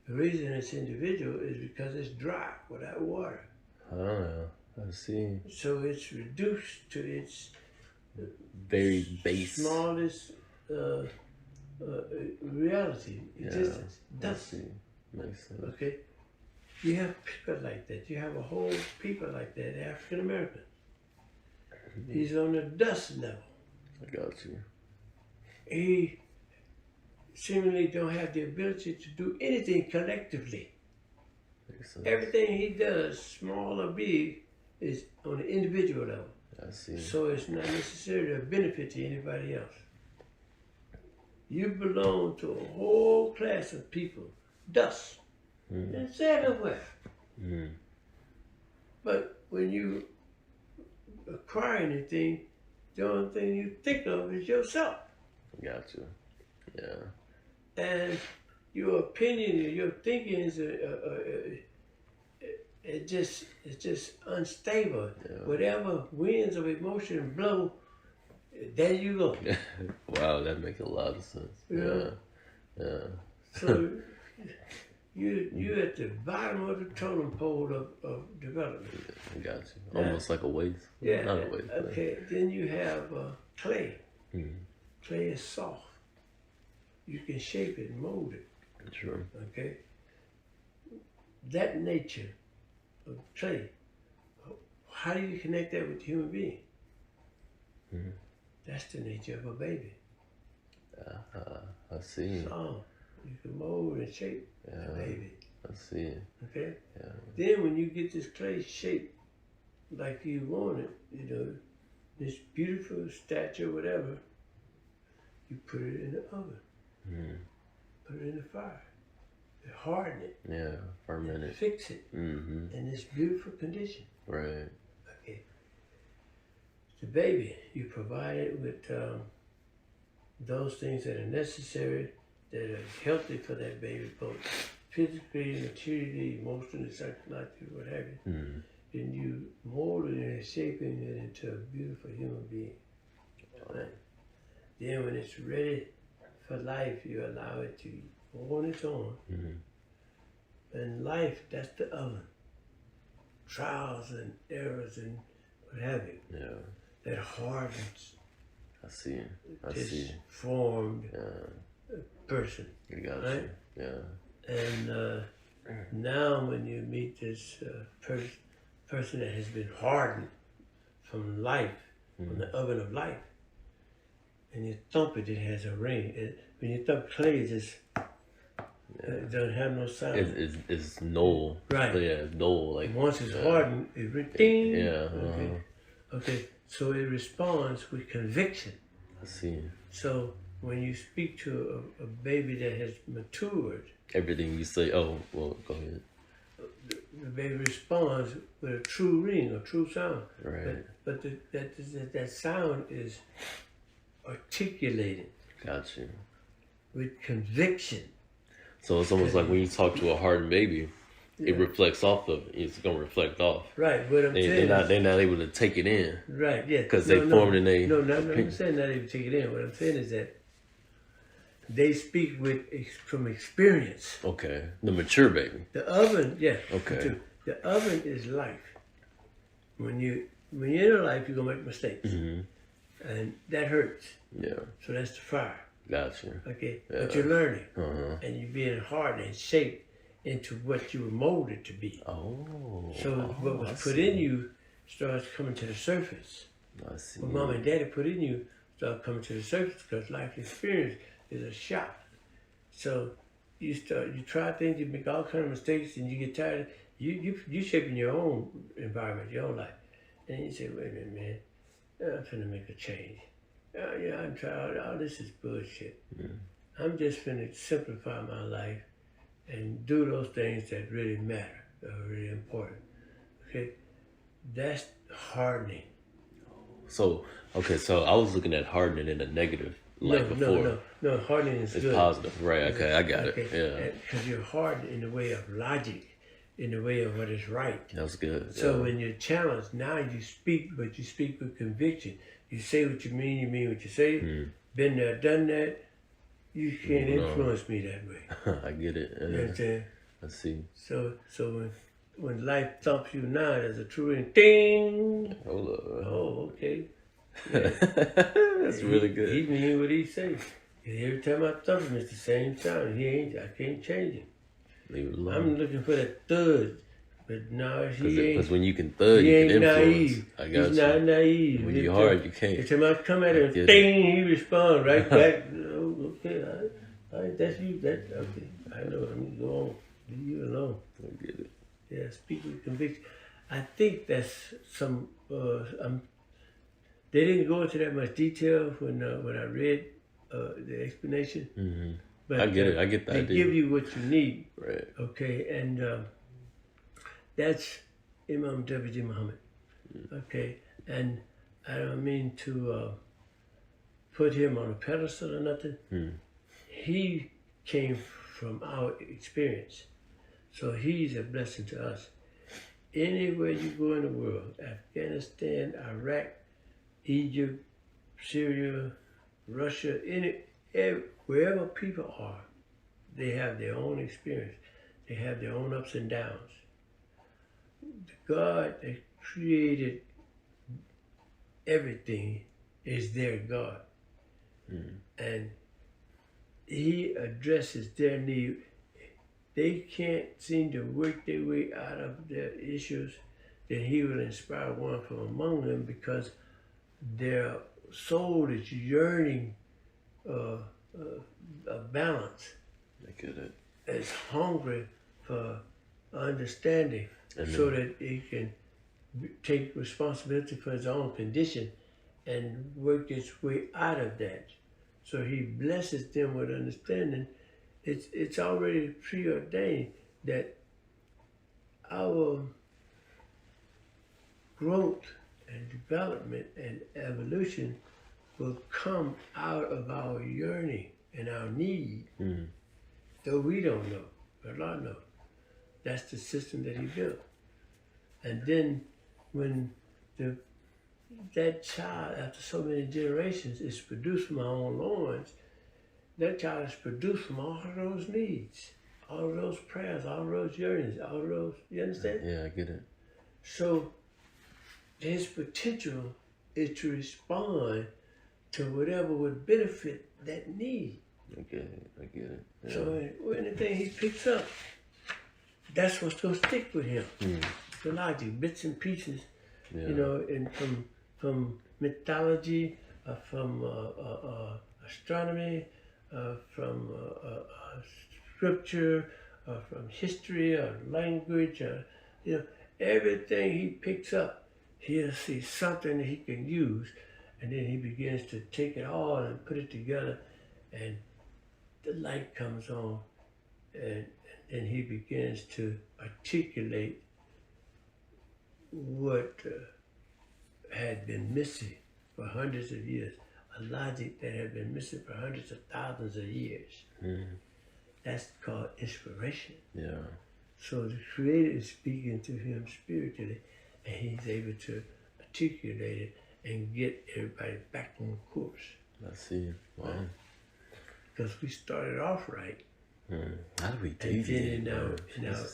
The reason it's individual is because it's dry without water. I see. So it's reduced to its very base, smallest reality, existence. Dust. Makes sense. Okay? You have people like that. You have a whole people like that, African American. He's on the dust level. I got you. He seemingly don't have the ability to do anything collectively. Makes sense. Everything he does, small or big, is on an individual level. I see. So it's not necessarily a benefit to anybody else. You belong to a whole class of people, dust. It's everywhere. But when you acquire anything, the only thing you think of is yourself. Gotcha. Yeah. And your opinion and your thinking is it's just unstable. Yeah. Whatever winds of emotion blow, there you go. Wow, that makes a lot of sense. Yeah. Yeah. So you're at the bottom of the totem pole of development. I got you. Almost like a waste. Yeah. Not a waste. Okay. Then you have clay. Clay is soft. You can shape it and mold it. Sure. Okay. That nature of clay, how do you connect that with the human being? That's the nature of a baby. I see. Soft. You can mold and shape a baby. I see. Okay? Yeah. Then when you get this clay shaped like you want it, this beautiful statue, whatever, you put it in the oven. Put it in the fire. Harden it. Yeah, ferment it. Fix it in this beautiful condition. Right. Okay. The baby, you provide it with those things that are necessary, that are healthy for that baby, both physically, materially, emotionally, psychologically, what have you. Then you mold it and shaping it into a beautiful human being. Right? Then when it's ready for life, you allow it to go on its own. And life, that's the oven. Trials and errors and what have you. Yeah. That hardens. I see. This formed person. You got right? you. Yeah. And now when you meet this person that has been hardened from life, from the oven of life, and you thump it, it has a ring. When you thump clay, it doesn't have no sound. It's null. Right. Yeah, it's null. Like once it's hardened, it ding. Yeah. Okay. So it responds with conviction. I see. So when you speak to a baby that has matured, everything you say. Oh, well, go ahead. The baby responds with a true ring, a true sound. Right. But that sound is articulated. Got you. With conviction. So it's almost like when you talk to a hardened baby, it reflects off of it. It's gonna reflect off. Right. What I'm saying they're not able to take it in. Right. Yeah. Because they formed in a. No, I'm saying not able to take it in. What I'm saying is that they speak from experience. Okay. The mature baby. The oven, yeah. Okay. The oven is life. When you're in life, you're gonna make mistakes, and that hurts. Yeah. So that's the fire. Gotcha. Okay. Yeah. But you're learning, and you're being hardened and shaped into what you were molded to be. Oh. So what was put in you starts coming to the surface. I see. What mom and daddy put in you starts coming to the surface because life experience is a shock. So you try things, you make all kinds of mistakes, and you get tired. You shaping your own environment, your own life, and you say, "Wait a minute, man, I'm finna make a change. I'm tired. All this is bullshit. I'm just finna simplify my life and do those things that really matter, that are really important." Okay, that's hardening. So I was looking at hardening in a negative light before. No, hardening is it's good. positive, right? Okay, I got it. Yeah, because you're hardened in the way of logic, in the way of what is right. That's good. So when you're challenged, now you speak, but you speak with conviction. You say what you mean what you say. Been there, done that. You can't influence me that way. I get it. You know what I'm saying? I see. So when life thumps you now, there's a true ring. Ding! Hold up. Oh, okay. Yeah. That's really good. He mean what he say. Every time I thump him, it's the same sound. I can't change it. Leave it alone. I'm looking for that thud. But no, he ain't. Because when you can thud, you can influence. Naive. I got He's you. not naive. When you're hard, you can't. Every time I come at him, ding, he responds right back. Oh, okay, that's you. Okay, I know. I'm going to go on. Leave you alone. I get it. Yeah, speak with conviction. I think that's some. They didn't go into that much detail when I read the explanation. Mm-hmm. But I get it. I get the they idea. give you what you need. Right. Okay, and that's Imam W.G. Muhammad. Okay, and I don't mean to put him on a pedestal or nothing. He came from our experience, so he's a blessing to us. Anywhere you go in the world, Afghanistan, Iraq, Egypt, Syria, Russia, wherever people are, they have their own experience. They have their own ups and downs. The God that created everything is their God. And he addresses their need. They can't seem to work their way out of their issues, then he will inspire one from among them because their soul is yearning a balance. I get it. It's hungry for understanding. Amen. So that it can take responsibility for its own condition and work its way out of that. So he blesses them with understanding. It's already preordained that our growth and development and evolution will come out of our yearning and our need. Though we don't know, but Allah knows. That's the system that he built. And then when that child, after so many generations, is produced from our own loins, that child is produced from all of those needs, all of those prayers, all of those yearnings, all of those, you understand? Yeah, I get it. So his potential is to respond to whatever would benefit that need. I get it. Yeah. So anything he picks up, that's what's going to stick with him. The logic, bits and pieces, you know, and from mythology, from astronomy, from scripture, from history, or language, you know, everything he picks up, he'll see something that he can use, and then he begins to take it all and put it together, and the light comes on, and he begins to articulate what had been missing for hundreds of years, a logic that had been missing for hundreds of thousands of years. That's called inspiration. Yeah. So the Creator is speaking to him spiritually, and he's able to articulate it and get everybody back on course. I see. Wow. Because we started off right. How do we deviate? And then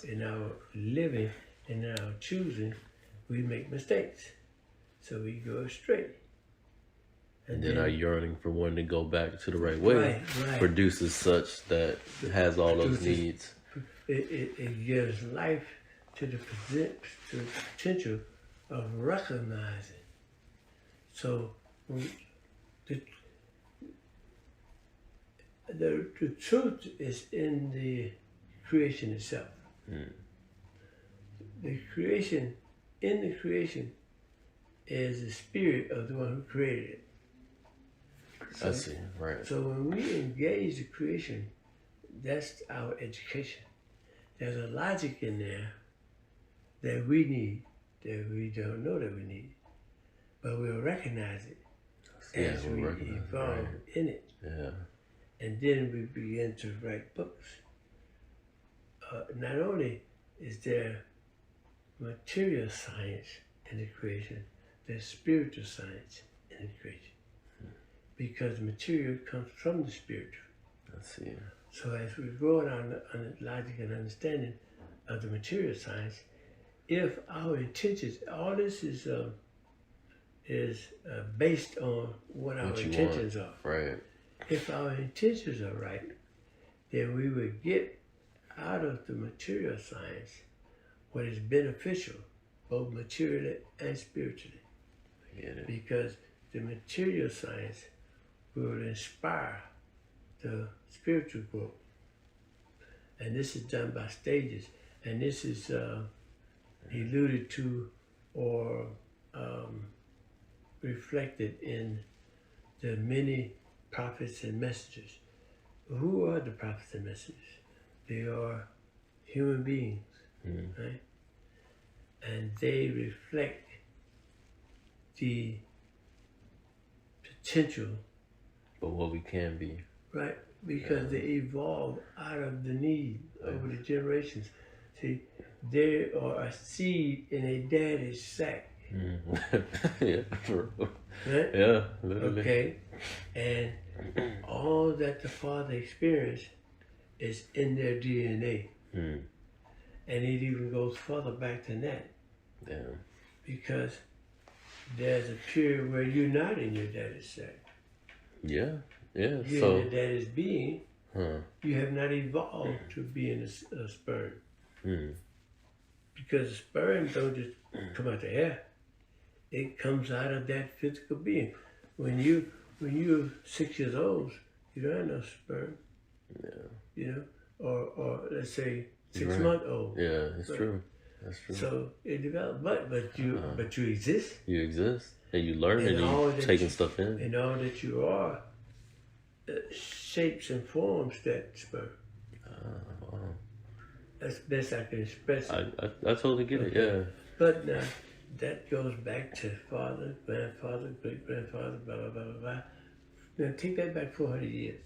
in our living, in our choosing, we make mistakes. So we go astray. And then our yearning for wanting to go back to the right way produces such that it has all those needs. It gives life to the potential of recognizing. So the truth is in the creation itself. The creation, in the creation, is the spirit of the one who created it. So, I see, right. So when we engage the creation, that's our education. There's a logic in there that we need, that we don't know that we need, but we'll recognize it as we evolve in it. Yeah. And then we begin to write books. Not only is there material science in the creation, there's spiritual science in the creation. Because material comes from the spiritual. I see. So as we grow in our logic and understanding of the material science, if our intentions, all this is based on what our intentions are. Right. If our intentions are right, then we would get out of the material science what is beneficial, both materially and spiritually. I get it. Because the material science will inspire the spiritual growth. And this is done by stages. And this is alluded to or reflected in the many prophets and messengers. Who are the prophets and messengers? They are human beings, right? And they reflect the potential. But what we can be. Right, because they evolve out of the need over the generations. See, they are a seed in a daddy's sack. Yeah, for real. Right? Yeah, literally. Okay, and all that the father experienced is in their DNA. And it even goes further back than that. Yeah. Because there's a period where you're not in your daddy's sack. Yeah, yeah. You're So, in your daddy's being. You have not evolved to being a sperm. Because the sperm don't just come out the air. It comes out of that physical being. When you're 6 years old, you don't have no sperm. Yeah. You know, or let's say 6 months old. Yeah, it's true. That's true. So it develops, but you exist. You exist, and you learn, and you're taking stuff in. And all that you are shapes and forms that sperm. Wow. That's the best I can express it. I totally get it. Yeah. But now that goes back to father, grandfather, great grandfather, blah blah blah blah blah. Now take that back 400 years,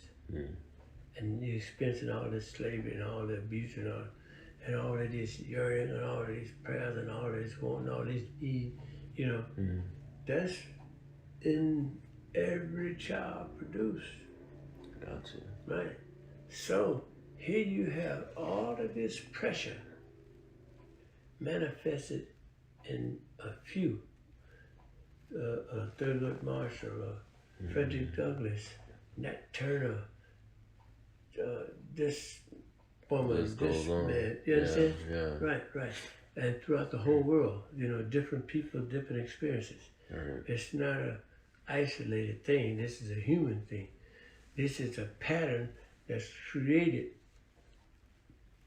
and you're experiencing all this slavery and all the abuse and all of this yearning and all of these prayers and all of this wanting, all this need, you know, that's in every child produced. Gotcha. Right. So here you have all of this pressure manifested in a few. Thurgood Marshall, Frederick Douglass, Nat Turner, this woman, this man. You understand? Yeah. Right. And throughout the whole world, you know, different people, different experiences. It's not an isolated thing. This is a human thing. This is a pattern that's created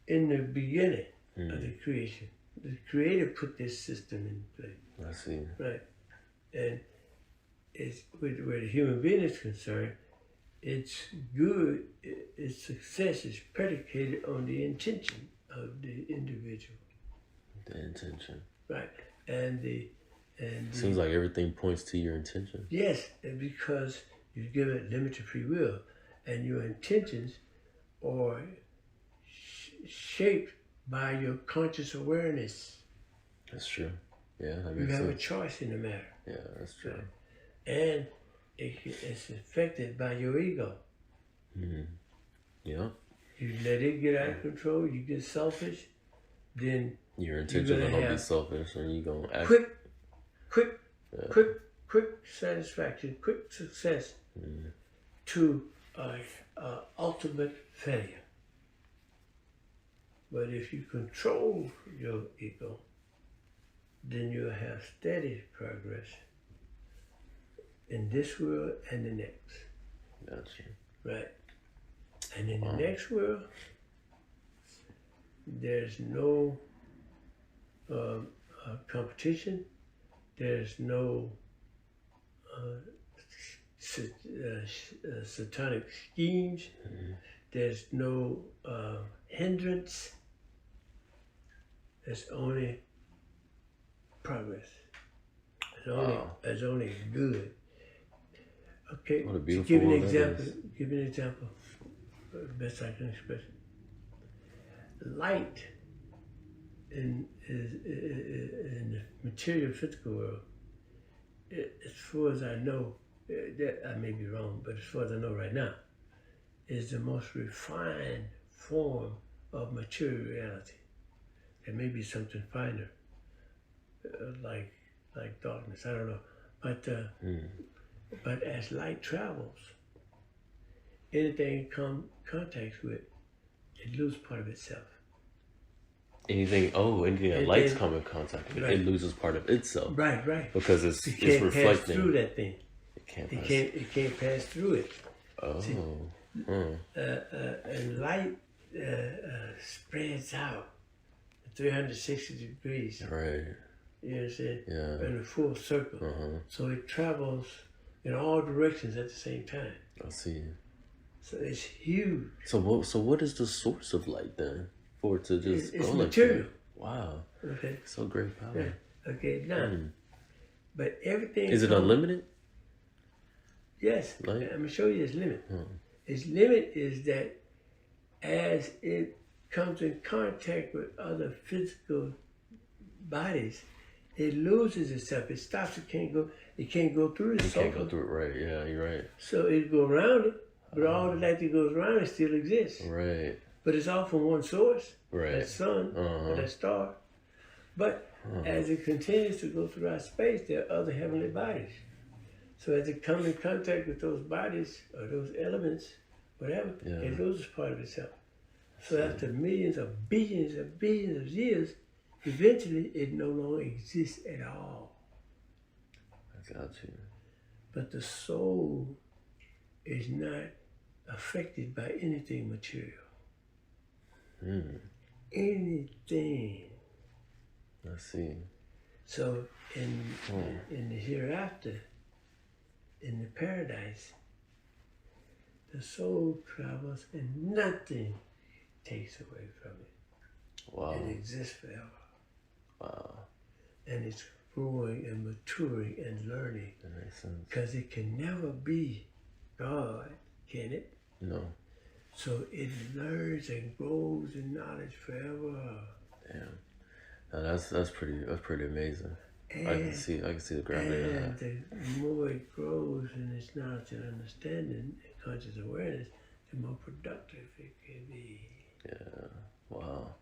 in the beginning of the creation. The Creator put this system in place. I see. Right. And it's where the human being is concerned, it's good, its success is predicated on the intention of the individual. The intention. Right. And seems like everything points to your intention. Yes, and because you give it limited free will, and your intentions are shaped by your conscious awareness. That's true. Yeah, that makes sense. You have sense. a choice in the matter. Yeah, that's true. Right. And it's affected by your ego. Yeah. You let it get out of control, you get selfish, then your intention will not be selfish, and you're going to act. Quick satisfaction, quick success to ultimate failure. But if you control your ego, then you'll have steady progress in this world and the next. Gotcha. Right. And in the next world, there's no competition. There's no satanic schemes. There's no hindrance. There's only progress. There's only good. Okay. What a beautiful give me an word example. that is. Give me an example. Best I can express it. Light in the material physical world, as far as I know, that I may be wrong, but as far as I know right now, is the most refined form of material reality. There may be something finer, like darkness. I don't know, but as light travels, anything it comes contact with, it loses part of itself. Anything that lights come in contact with, it loses part of itself. Right. Because it's reflecting. Pass through that thing. It can't pass through it. Oh. See, and light spreads out 360 degrees. Right. You understand? Yeah. In a full circle. So it travels in all directions at the same time. I see. So it's huge. So what is the source of light then? For it to just it's go material. like that? Wow. Okay. So great power. Yeah. Okay, now. But everything. Is it unlimited? Yes. Light? I'm going to show you its limit. Its limit is that as it comes in contact with other physical bodies, it loses itself. It stops. It can't go through it. You can't go through it, right? Yeah, you're right. So it go around it, but all the light that goes around it still exists. Right. But it's all from one source. Right. That sun or that star. But as it continues to go throughout space, there are other heavenly bodies. So as it comes in contact with those bodies or those elements, whatever, it loses part of itself. So after millions of billions of years, eventually it no longer exists at all. I got you. But the soul is not affected by anything material. Anything. I see. So in the hereafter, in the paradise, the soul travels and nothing takes away from it. Wow. It exists forever. Wow. And it's growing and maturing and learning. That makes sense. Because it can never be God, can it? No. So it learns and grows in knowledge forever. Damn. Now that's pretty amazing. And, I can see the gravity of that. And the more it grows in its knowledge and understanding and conscious awareness, the more productive it can be. Yeah. Wow.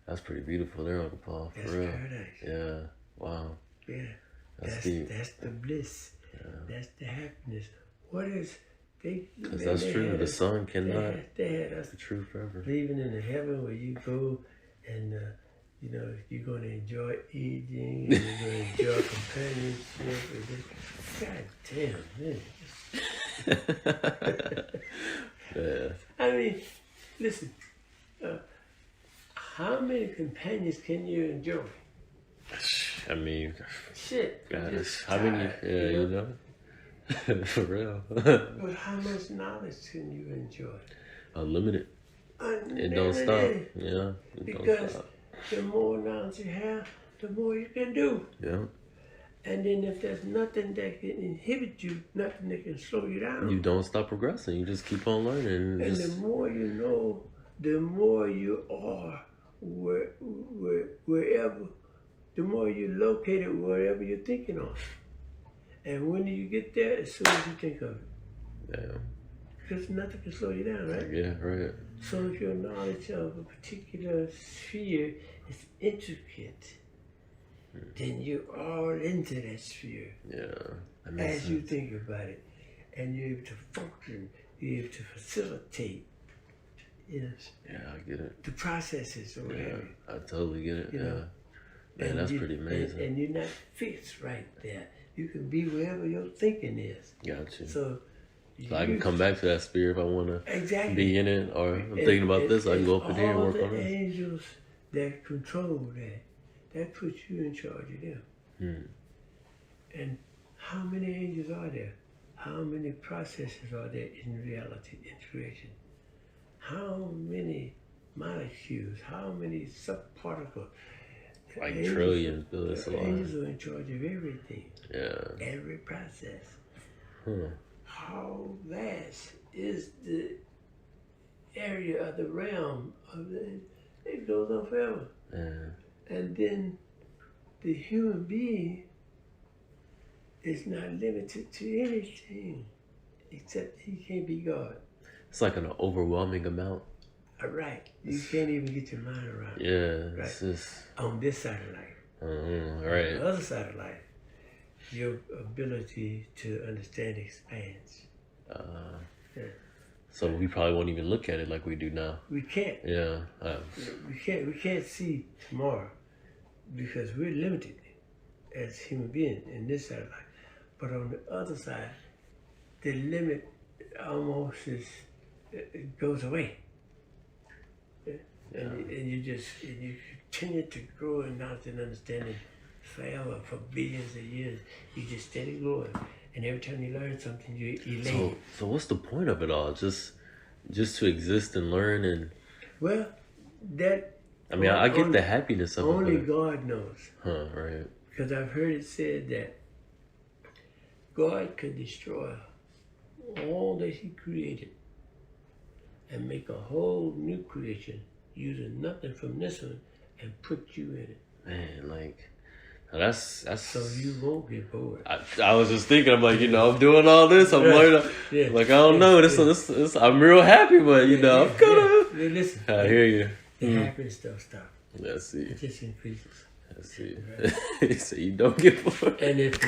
That's pretty beautiful there, Uncle Paul. For That's real. paradise. Yeah. Wow. Yeah. That's deep. That's the bliss. Yeah. That's the happiness. What is because that's true. The sun cannot they had us be true forever. Living in the heaven where you go and you're going to enjoy eating, and you're going to enjoy companionship. God damn, man. Yeah. I mean, listen. How many companions can you enjoy? I mean, shit. Gosh, how many? Yeah, you know. For real. But how much knowledge can you enjoy? Unlimited. It don't stop. Yeah. Because the more knowledge you have, the more you can do. Yeah. And then if there's nothing that can inhibit you, nothing that can slow you down. You don't stop progressing. You just keep on learning. And the more you know, the more you are wherever, the more you're located wherever you're thinking of. And when you get there, as soon as you think of it. Yeah. Because nothing can slow you down, right? Yeah, right. So if your knowledge of a particular sphere is intricate, then you're all into that sphere. Yeah. That as sense. You think about it. And you're able to function, you're able to facilitate. Yes. Yeah, I get it. The processes or whatever. Yeah, I totally get it. You know? Man, that's pretty amazing. And you're not fixed right there. You can be wherever your thinking is. Gotcha. So I can come back to that sphere if I want to be in it, or I'm thinking about this, I can go up in here and work on it. All the angels that control that puts you in charge of them. And how many angels are there? How many processes are there in reality, in creation? How many molecules? How many subparticles? Like trillions, billions. The angels are in charge of everything. Yeah. Every process. How vast is the area of the realm of it goes on forever. Yeah. And then the human being is not limited to anything except he can't be God. It's like an overwhelming amount. Right. You can't even get your mind around it. Yeah. Right. It's just... On this side of life. Right. On the other side of life, your ability to understand expands. So we probably won't even look at it like we do now. We can't. Yeah. We can't see tomorrow because we're limited as human beings in this side of life. But on the other side, the limit almost it goes away. and you continue to grow in knowledge and understanding forever for billions of years. You just steady growing, and every time you learn something, you elate. So what's the point of it all? Just to exist and learn and. Well, that. I mean, I get the happiness of it. Only God knows. Huh, right. Because I've heard it said that God could destroy all that He created and make a whole new creation using nothing from this one and put you in it. Man, like, that's. So you won't get bored. I was just thinking, I'm like, I'm doing all this, I'm learning. Yeah. Like, I don't know, this, I'm real happy, but, I'm kind of. Listen. I hear you. The happiness don't stop. I see. It just increases. I see. Right? So you don't get bored. And if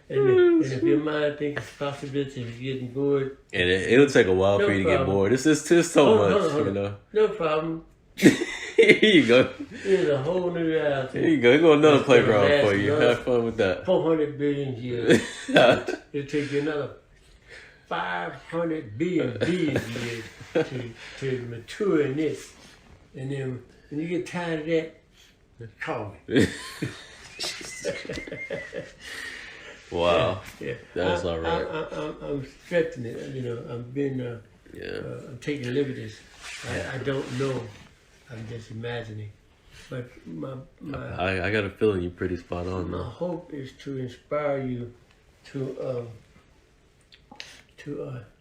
if your mind thinks it's a possibility of getting bored, and it'll take a while for you to get bored. It's just so much, hold on. No problem. Here you go. Here's a whole new reality. Here you go. Go another playground for you. Have fun with that. 400 billion years. It'll take you another 500 billion years to mature in this. And then when you get tired of that, call me. Wow. Yeah. That's all right. I'm stretching it. I'm being, I'm taking liberties. I don't know. I'm just imagining. But I got a feeling you're pretty spot on. My hope is to inspire you to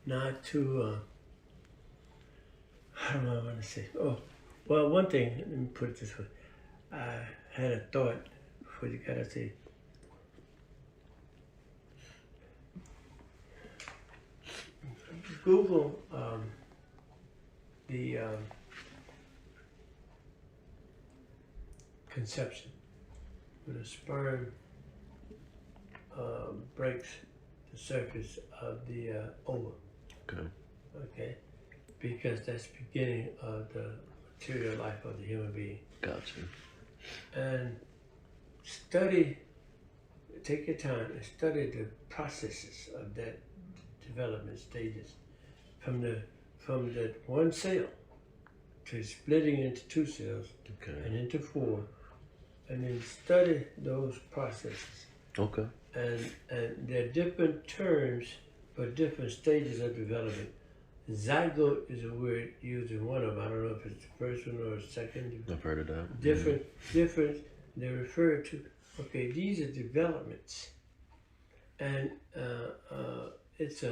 not to, how do I want to say? Oh, well, one thing, let me put it this way. I had a thought before you gotta say. Google the conception when a sperm breaks the surface of the ovum. Okay, because that's the beginning of the material life of the human being. Gotcha. And take your time and study the processes of that development stages, from the one cell to splitting into two cells and into four, and then study those processes. Okay. And there are different terms for different stages of development. Zygote is a word used in one of them. I don't know if it's the first one or the second. I've heard of that. Different. They refer to, okay, these are developments. And it's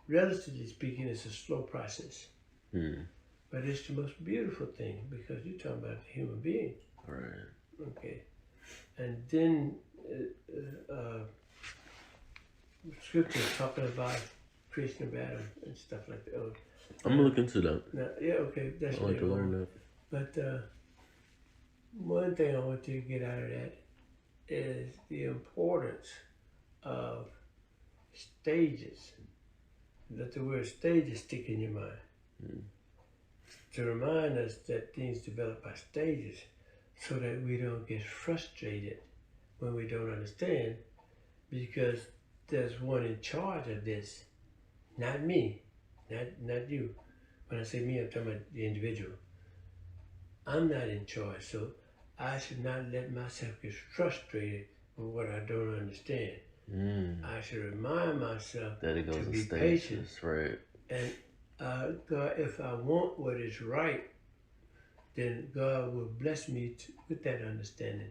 relatively speaking, it's a slow process. But it's the most beautiful thing because you're talking about the human being. Right. Okay. And then scripture talking about creation of Adam and stuff like that. I'm gonna look into that. Now, yeah, okay, that's I like to learn that. But one thing I want you to get out of that is the importance of stages. Let the word stages stick in your mind. To remind us that things develop by stages so that we don't get frustrated when we don't understand, because there's one in charge of this. Not me, not you. When I say me, I'm talking about the individual. I'm not in charge, so I should not let myself get frustrated with what I don't understand. I should remind myself that it goes to be stages, patient. right? And God, if I want what is right, then God will bless me with that understanding.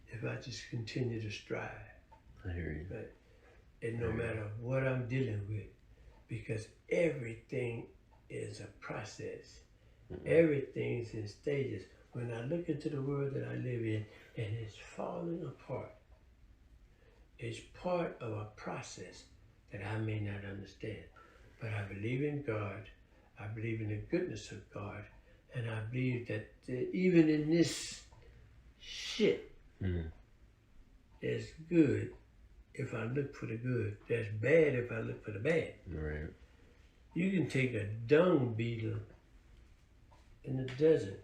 If I just continue to strive. I hear you. Right? And no matter what I'm dealing with, because everything is a process. Everything's in stages. When I look into the world that I live in and it's falling apart, it's part of a process that I may not understand. But I believe in God. I believe in the goodness of God. And I believe that even in this shit, there's good if I look for the good. There's bad if I look for the bad. Right. You can take a dung beetle in the desert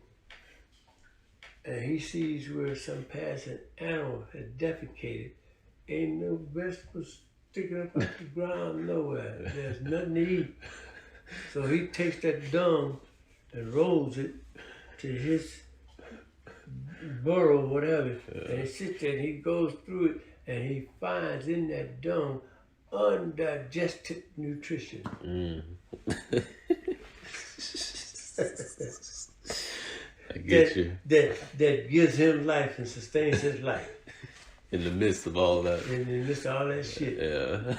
and he sees where some passing animal had defecated. Ain't no vegetables sticking up out the ground nowhere. There's nothing to eat. So he takes that dung and rolls it to his burrow, whatever, and he sits there and he goes through it and he finds in that dung undigested nutrition. I get you. That gives him life and sustains his life. In the midst of all that. In the midst of all that shit. Yeah.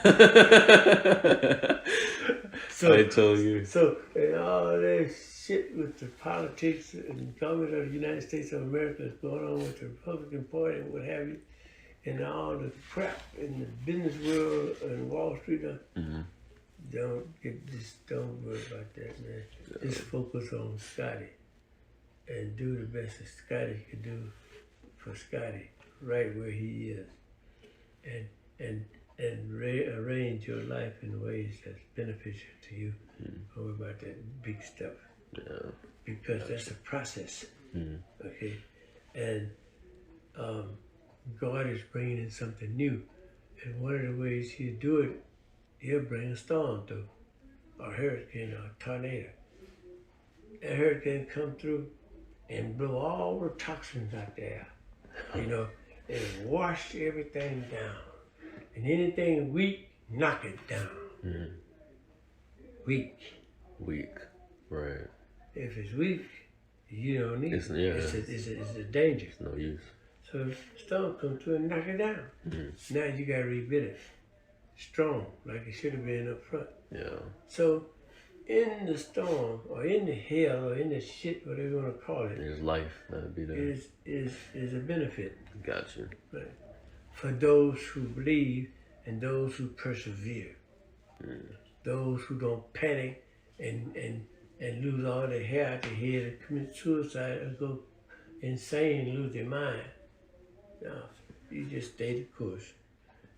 So, I told you. So, and all that shit with the politics and government of the United States of America is going on with the Republican Party and what have you, and all the crap in the business world and Wall Street. Don't worry about that, man. Just focus on Scotty and do the best that Scotty can do for Scotty, right where he is, and arrange your life in ways that's beneficial to you. Don't worry about that big stuff, because that's a process. Okay, and God is bringing in something new, and one of the ways He'll do it, He'll bring a storm through, or a hurricane, or a tornado. A hurricane come through and blow all the toxins out there, and wash everything down. And anything weak, knock it down. Weak, right? If it's weak, you don't need it. It's a danger. It's no use. So if storm come through and knock it down, now you gotta rebuild it strong, like it should have been up front. Yeah. So in the storm, or in the hell, or in the shit, whatever you want to call it, there's life that'd be there. Is a benefit. Got you. Right. For those who believe and those who persevere. Those who don't panic and lose all their hair out their head and commit suicide or go insane and lose their mind. No, you just stay the course.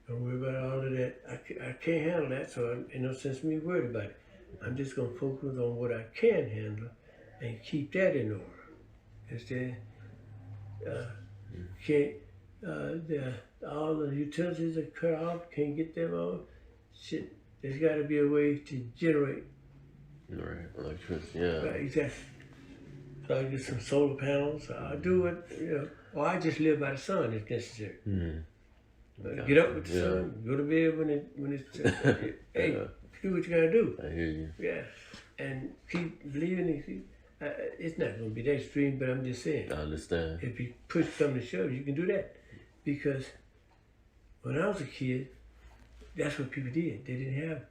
Don't worry about all of that. I can't handle that, so ain't no sense in me worried about it. I'm just gonna focus on what I can handle and keep that in order. Instead, all the utilities are cut off, can't get them on. Shit, there's got to be a way to generate. Right, electricity. Yeah. Right, exactly. So I get some solar panels. I do it, or I just live by the sun if necessary. Get up with the sun, go to bed when it's hey, do what you gotta do. I hear you. Yeah, and keep believing. It's not gonna be that extreme, but I'm just saying. I understand. If you push come to shove, you can do that. Because when I was a kid, that's what people did. They didn't have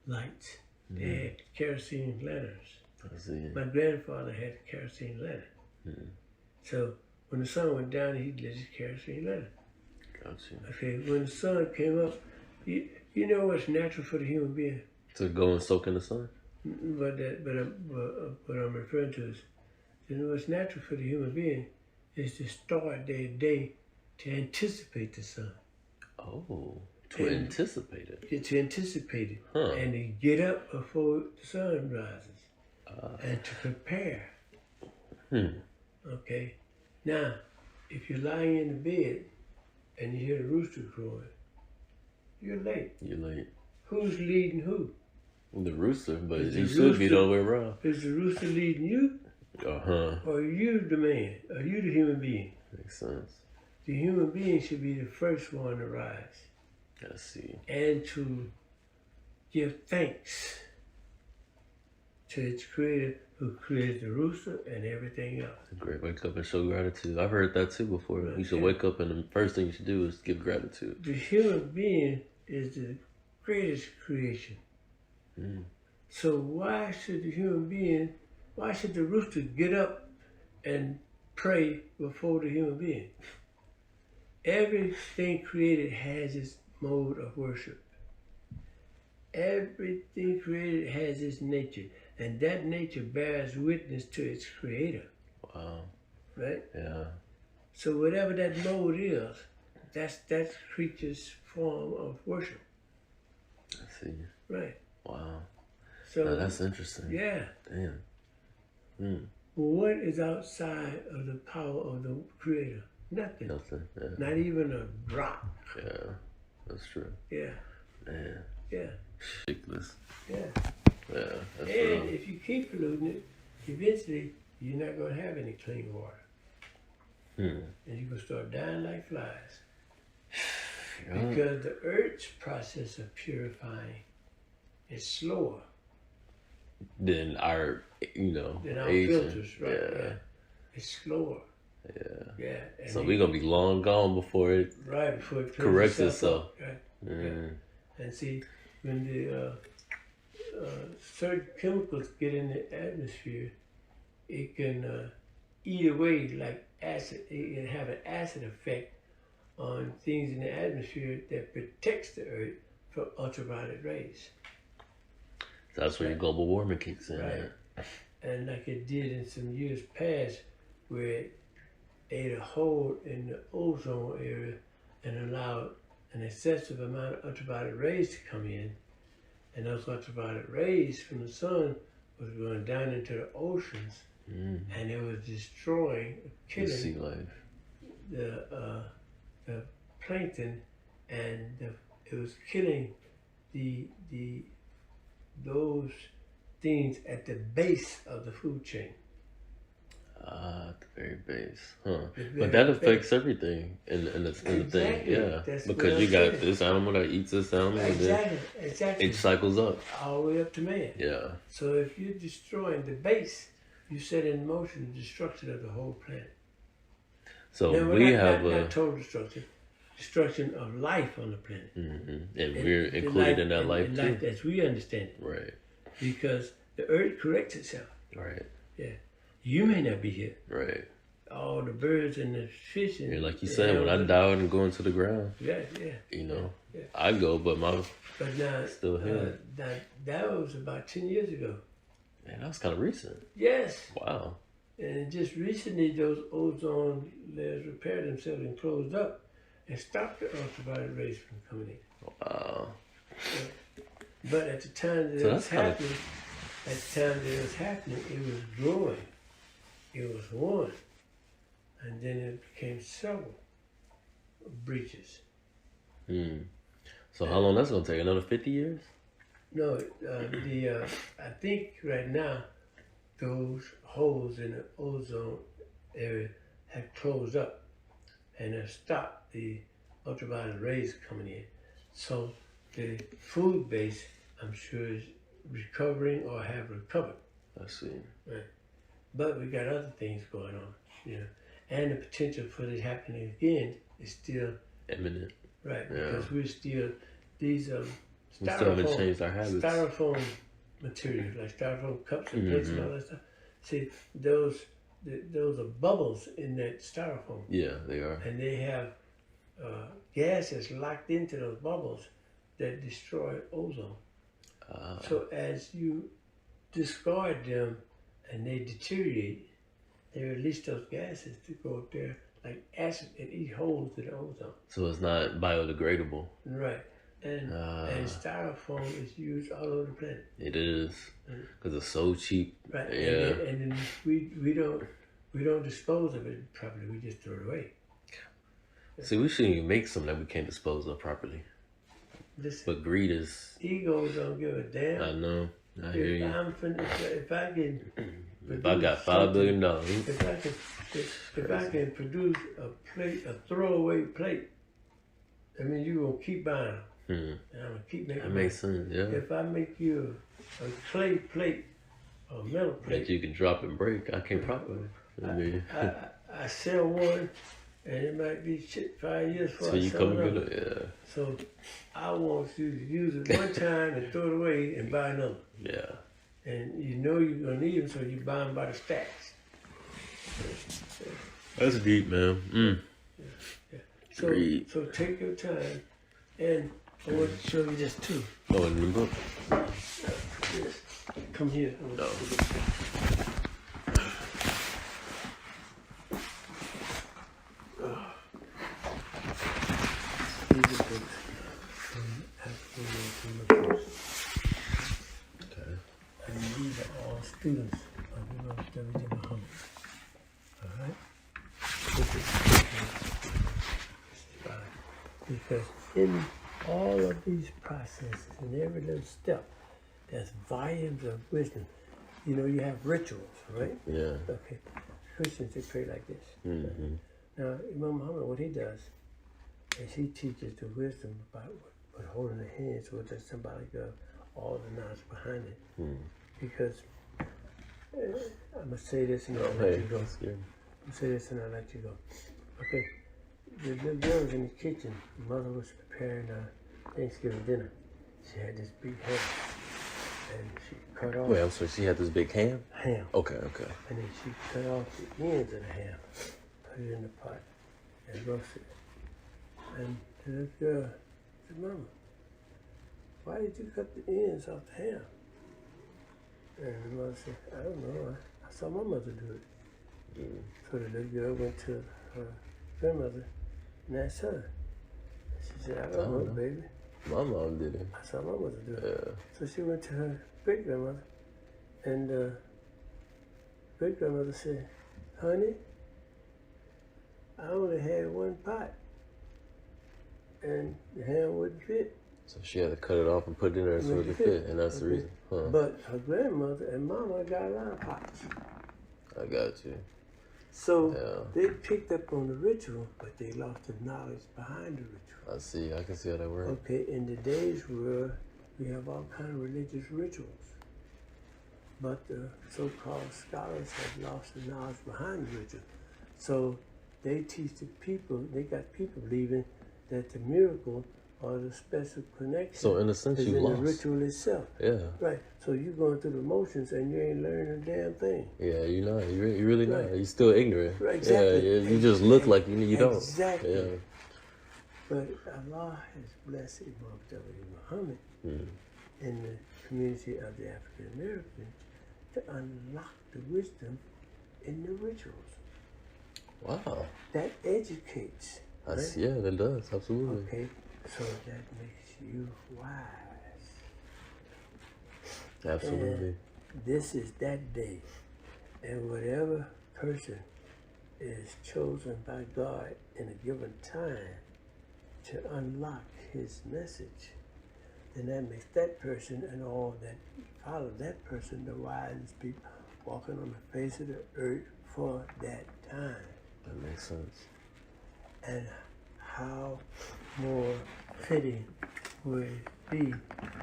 lights. They had kerosene lanterns. I see. My grandfather had a kerosene lantern. So when the sun went down, he'd lit his kerosene lantern. Gotcha. Okay, when the sun came up, you know what's natural for the human being? To go and soak in the sun? What I'm referring to is, what's natural for the human being is to start their day to anticipate the sun. Oh, to anticipate it. To anticipate it. And to get up before the sun rises. And to prepare. Okay? Now, if you're lying in the bed and you hear the rooster crowing, you're late. You're late. Who's leading who? The rooster, but it should be the other way around. Is the rooster leading you? Or are you the man? Are you the human being? Makes sense. The human being should be the first one to rise. I see. And to give thanks to its creator who created the rooster and everything else. It's a great wake up and show gratitude. I've heard that too before. You should wake up and the first thing you should do is give gratitude. The human being is the greatest creation. So why should the rooster get up and pray before the human being? Everything created has its mode of worship. Everything created has its nature, and that nature bears witness to its creator. Wow. Right? Yeah. So whatever that mode is, that's that creature's form of worship. I see. Right. Wow. So now that's interesting. Yeah. Damn. What is outside of the power of the creator? Nothing. Nothing. Yeah. Not even a drop. Yeah. That's true. Yeah. Man. Yeah. Ridiculous. Yeah. Yeah. That's and real. if you keep polluting it, eventually you're not going to have any clean water. And you're going to start dying like flies. Because the earth's process of purifying is slower than our, than our Asian. filters, right? Yeah. It's slower. Yeah. And so we're going to be long gone before it corrects itself. Right. Yeah. And see, when the certain chemicals get in the atmosphere, it can eat away like acid. It can have an acid effect on things in the atmosphere that protects the earth from ultraviolet rays. So that's where your global warming kicks in. Right. And like it did in some years past, where it ate a hole in the ozone area and allowed an excessive amount of ultraviolet rays to come in. And those ultraviolet rays from the sun was going down into the oceans, and it was destroying, killing sea life, the plankton, and it was killing those things at the base of the food chain. At the very base, but that affects everything in the thing, yeah. That's because you got this animal that eats this animal, exactly. It cycles up all the way up to man. Yeah. So if you're destroying the base, you set in motion the destruction of the whole planet. So now, we not, have not total destruction of life on the planet, and we're included in that life too. Life as we understand it, right? Because the earth corrects itself, right? Yeah. You may not be here. Right. All the birds and the fish. And, like you said, when I die and go into the ground. Yeah. I go, but now, still here. That was about 10 years ago. Man, that was kind of recent. Yes. Wow. And just recently, those ozone layers repaired themselves and closed up and stopped the ultraviolet rays from coming in. Wow. But at the time that it was happening, it was growing. It was one, and then it became several breaches. So how long that's gonna take? Another 50 years? No, I think right now those holes in the ozone area have closed up and have stopped the ultraviolet rays coming in. So the food base, I'm sure, is recovering or have recovered. I see. Right. But we got other things going on, and the potential for it happening again is still imminent. Right, because we're still we still haven't changed our habits. Styrofoam materials like styrofoam cups and plates and all that stuff. See, those are bubbles in that styrofoam. Yeah, they are. And they have gases locked into those bubbles that destroy ozone. So as you discard them and they deteriorate, they release those gases to go up there like acid and eat holes in the ozone. So it's not biodegradable. Right. And styrofoam is used all over the planet. It is, because it's so cheap. Right. Yeah. And then we don't dispose of it properly. We just throw it away. See, we shouldn't even make something that we can't dispose of properly. Listen, but greed is... Egos don't give a damn. I know. I hear you. If I can... If I got $5 billion. If I can produce a throwaway plate, I mean, you're going to keep buying them. And I'm going to keep making them. That makes sense, yeah. If I make you a clay plate or a metal plate... that you can drop and break, I can't properly. I sell one, and it might be 5 years before I sell another. Yeah. So I want you to use it one time and throw it away and buy another. Yeah. And you know you're going to need them, so you buy them by the stacks. That's deep, man. So take your time, and I want to show you this too. Oh, in the book? Yes. Come here. No. These are books from African Okay. And these are all students of the University of Muhammad. All right? Because in all of these processes, in every little step, there's volumes of wisdom. You know, you have rituals, right? Yeah. Okay. Christians, they pray like this. Mm-hmm. Now, Imam Muhammad, what he does is he teaches the wisdom about what holding the hands was the symbolic of all the knowledge behind it. Because I'm going to say this and I'll let you go. I'm going to say this and I'll let you go. Okay. The little girl was in the kitchen. The mother was preparing Thanksgiving dinner. She had this big ham. And she cut off. Wait, I'm sorry. She had this big ham? Ham. Okay. And then she cut off the ends of the ham, put it in the pot, and roasted it. And the little girl said, Mama, why did you cut the ends off the ham? And the mother said, I don't know. I saw my mother do it. So the little girl went to her grandmother and asked her. And she said, I don't know, baby. My mom did it. I saw my mother do it. Yeah. So she went to her great-grandmother, and great-grandmother said, honey, I only had one pot, and the ham wouldn't fit. So she had to cut it off and put it in there so it could fit, and that's the reason. Huh. But her grandmother and mama got a lot of pots. I got you. So they picked up on the ritual, but they lost the knowledge behind the ritual. I see. I can see how that works. Okay, in today's world, we have all kinds of religious rituals. But the so-called scholars have lost the knowledge behind the ritual. So they teach the people, they got people believing that the miracle or the special connection so in a sense, is you in lost. the ritual itself. Yeah. Right. So you're going through the motions and you ain't learning a damn thing. Yeah, you're not. You really not. You're still ignorant. Right, exactly. Yeah, you just look like you don't. Exactly. Yeah. But Allah has blessed Imam Muhammad in the community of the African Americans to unlock the wisdom in the rituals. Wow. That educates. Right? Yeah, that does. Absolutely. Okay, so that makes you wise. Absolutely. And this is that day. And whatever person is chosen by God in a given time to unlock his message, then that makes that person and all that follow that person the wisest people walking on the face of the earth for that time. That makes sense. And how more fitting would it be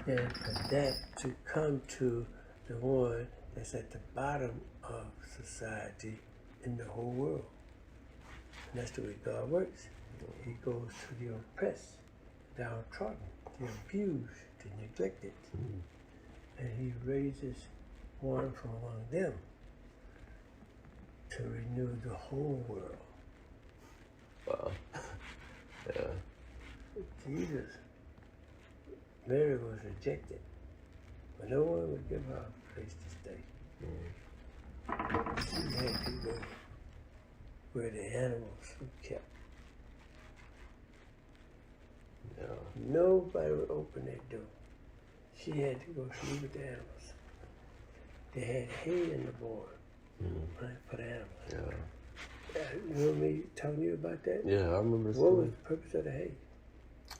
than for that to come to the one that's at the bottom of society in the whole world. And that's the way God works. He goes to the oppressed, downtrodden, the abused, the neglected. And he raises one from among them to renew the whole world. Wow. Yeah. Jesus, Mary was rejected, but no one would give her a place to stay. She had to go where the animals were kept. Yeah. Nobody would open that door. She had to go sleep with the animals. They had hay in the barn, right, for the animals. Yeah. You remember me telling you about that? Yeah, I remember. What was the purpose of the hay?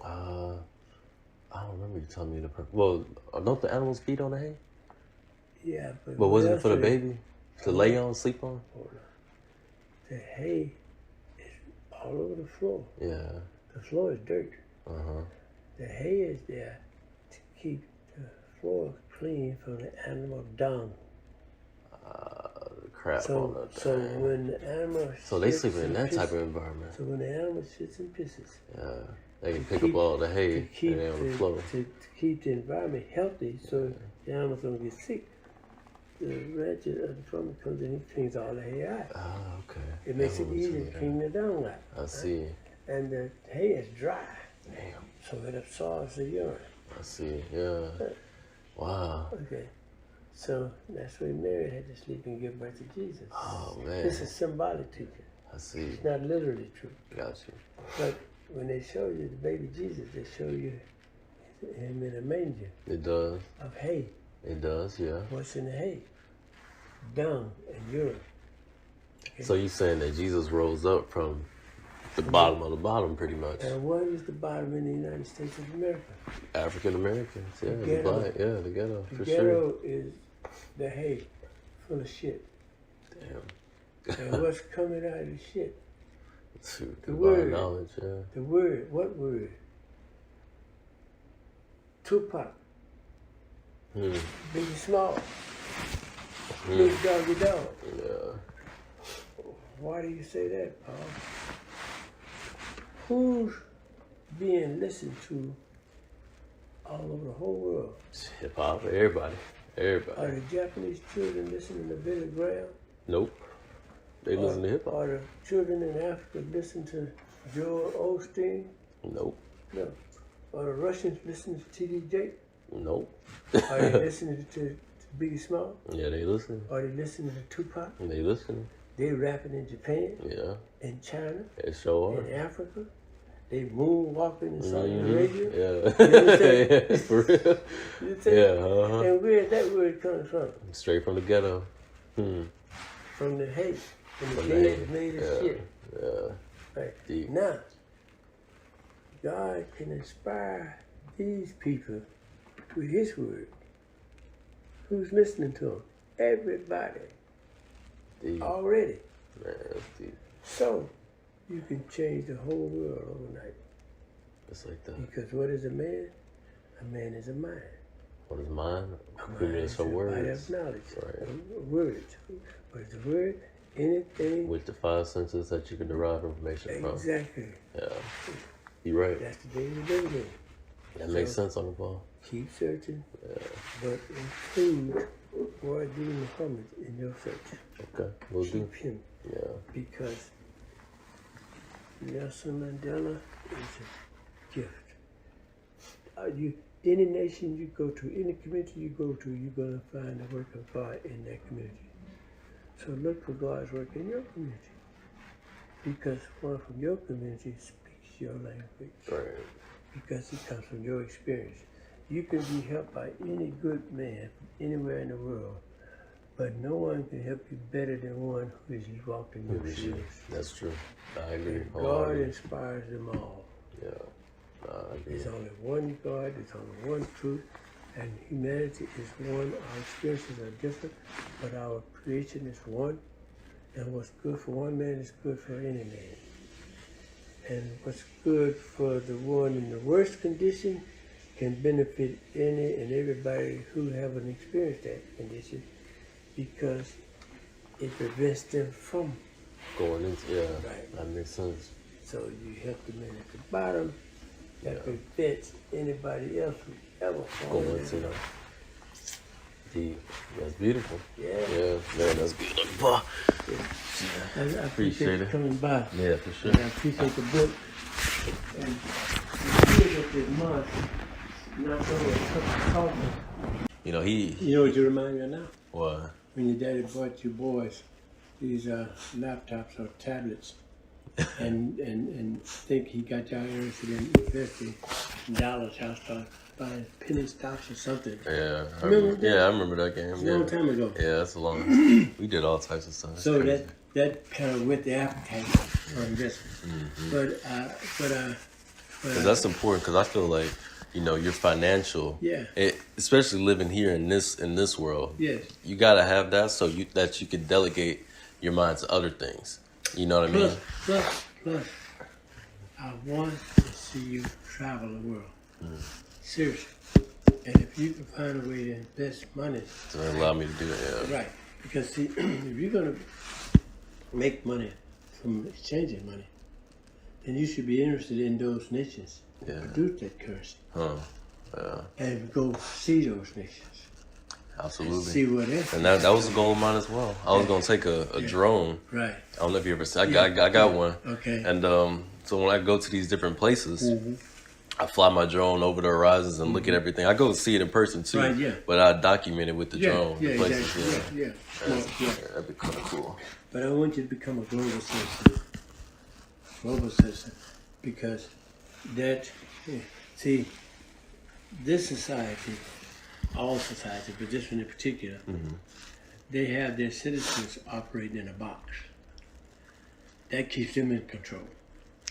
I don't remember you telling me the purpose. Well, don't the animals feed on the hay? Yeah, but wasn't it for the baby to lay on, sleep on? Hold on. The hay is all over the floor. Yeah. The floor is dirt. The hay is there to keep the floor clean from the animal dung. Crap on that So when the animal so they sleep in that type of environment. So when the animal shits and pisses, they can pick up all the hay and they on the floor. To keep the environment healthy so the animals don't get sick, the rancher of the farmer comes in and he cleans all the hay out. Okay. It makes it easy to clean the dung out. I see. And the hay is dry. Damn. So it absorbs the urine. I see, yeah. Wow. Okay. So that's why Mary had to sleep and give birth to Jesus. Oh, man. This is symbolic teaching. I see. It's not literally true. Got you. But when they show you the baby Jesus, they show you him in a manger. It does. Of hay. It does, yeah. What's in the hay? Dung and urine. Okay. So you're saying that Jesus rose up from the bottom of the bottom, pretty much. And what is the bottom in the United States of America? African Americans, yeah, the ghetto. The ghetto, The for ghetto sure. is the hay. full of shit. Damn. And what's coming out of the shit? The word. Knowledge, yeah. The word. What word? Tupac. Biggie Small. Big Doggy Dog. Yeah. Why do you say that, Paul? Who's being listened to all over the whole world? Hip hop, everybody. Everybody. Are the Japanese children listening to Billy Graham? Nope. They listen to hip hop. Are the children in Africa listening to Joel Osteen? Nope. No. Are the Russians listening to TDJ? Nope. Are they listening to Biggie Small? Yeah, they listen. Are they listening to Tupac? They listen. They rapping in Japan? Yeah. In China? They sure are. In Africa? They moonwalking in Saudi Arabia? Yeah. You know what I'm saying? Yeah, for real. You know what I'm saying? Yeah, And where's that word coming from? Straight from the ghetto. From the hate. From the From the kids hate. made of Yeah. shit. Yeah. Right. Deep. Now, God can inspire these people with His word. Who's listening to Him? Everybody. Deep. Already. Man, that's deep. So, you can change the whole world overnight. It's like that. Because what is a man? A man is a mind. What is mine? A mind Premium is for a body words. of knowledge. Right. Words. What is the word? Anything. With the 5 senses that you can derive information from. Exactly. Yeah. You're right. That's the day we're living in. That makes sense on the ball. Keep searching, Yeah. but include Roy D. Muhammad in your search. Okay. We'll do. Keep him, Yeah. because Nelson Mandela is a gift. Any nation you go to, any community you go to, you're going to find the work of God in that community. So look for God's work in your community, because one from your community speaks your language. Right. Because it comes from your experience. You can be helped by any good man anywhere in the world, but no one can help you better than one who has walked in your shoes. That's true. I agree. And God inspires them all. Yeah. I agree. There's only one God, there's only one truth, and humanity is one. Our experiences are different, but our creation is one. And what's good for one man is good for any man. And what's good for the one in the worst condition can benefit any and everybody who haven't experienced that condition, because it prevents them from going into, yeah, right. That makes sense. So you help the man at the bottom, that prevents anybody else from ever falling Going into into deep. That's beautiful. Yeah. Yeah, man, that's good. I appreciate you coming by. Yeah, for sure. And I appreciate the book. And the years of this month, not only talking. You know, You know what you remind me of now? What? When your daddy bought you boys these laptops or tablets, and think he got y'all interested in investing in dollars, y'all start buying penny stocks or something. Yeah, I remember that game. It's a long time ago. Yeah, that's a long. We did all types of stuff. That's so crazy. that kind of whet the appetite for investment. Mm-hmm. But that's important, because I feel like, you know, your financial, especially living here in this world. Yes. You gotta have that so that you can delegate your mind to other things. You know what I mean? Plus, I want to see you travel the world. Seriously. And if you can find a way to invest money. So allow me to do it, yeah. Right. Because see, if you're going to make money from exchanging money, then you should be interested in those nations that produce that currency. Yeah. And go see those nations. Absolutely. And see what else. And that was a goal of mine as well. I was going to take a drone. Right. I don't know if you ever seen I got one. Okay. And so when I go to these different places, I fly my drone over the horizons and look at everything. I go see it in person too. Right, yeah. But I document it with the drone. Yeah, the places, exactly. Yeah. That'd be kind of cool. But I want you to become a global citizen. Global citizen. Because see, this society, all society, but this one in particular, they have their citizens operating in a box. That keeps them in control.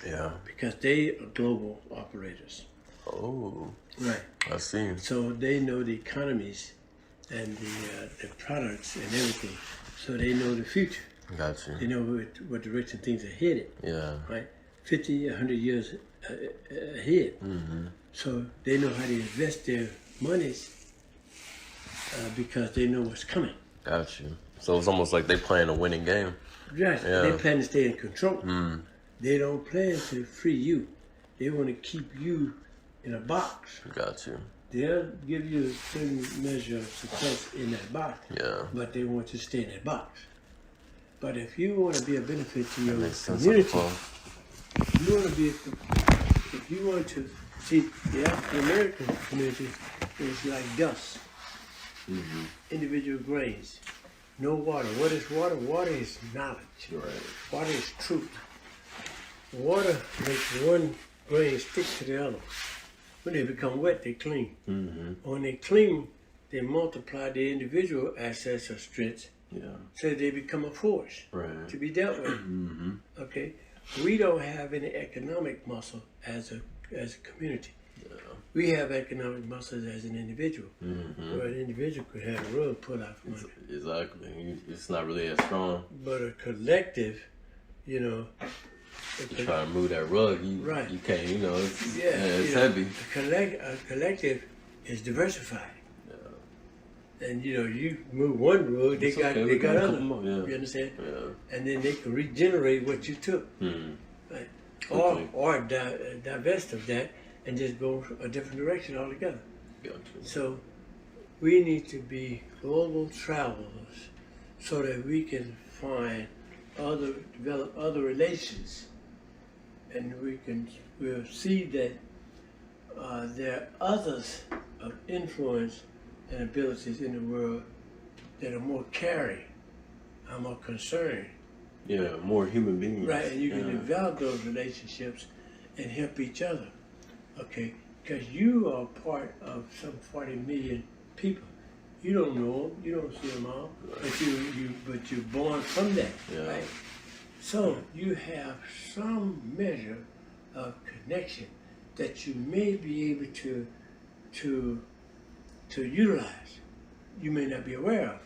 Yeah. Because they are global operators. Oh. Right. I see. So they know the economies and the products and everything, so they know the future. Got you. They know what direction things are headed. Yeah. Right, 50, 100 years ahead. Mm-hmm. So they know how to invest their monies because they know what's coming. Got you. So it's almost like they playing a winning game. Right. Yeah. They plan to stay in control. Mm. They don't plan to free you. They want to keep you in a box. Got you. They'll give you a certain measure of success in that box. Yeah. But they want you to stay in that box. But if you want to be a benefit to your community, if you want to see the African American community is like dust. Mm-hmm. Individual grains. No water. What is water? Water is knowledge. Right. Water is truth. Water makes one grain stick to the other. When they become wet, they cling. Mm-hmm. When they cling, they multiply the individual assets or strengths, so they become a force to be dealt with. Mm-hmm. Okay, we don't have any economic muscle as a community. Yeah. We have economic muscles as an individual, where an individual could have a rug pulled out from under. Exactly. It's not really as strong. But a collective, you try to move that rug, you can't, it's heavy. A collective is diversified. Yeah. And you move one rug, they got other. You understand? Yeah. And then they can regenerate what you took. Right? Or divest of that and just go a different direction altogether. Gotcha. So we need to be global travelers so that we can develop other relations. And we'll see that there are others of influence and abilities in the world that are more caring, are more concerned. Yeah, more human beings. Right, and you can develop those relationships and help each other. Okay, because you are part of some 40 million people. You don't know them, you don't see them all, but you're born from that, right? So you have some measure of connection that you may be able to utilize. You may not be aware of.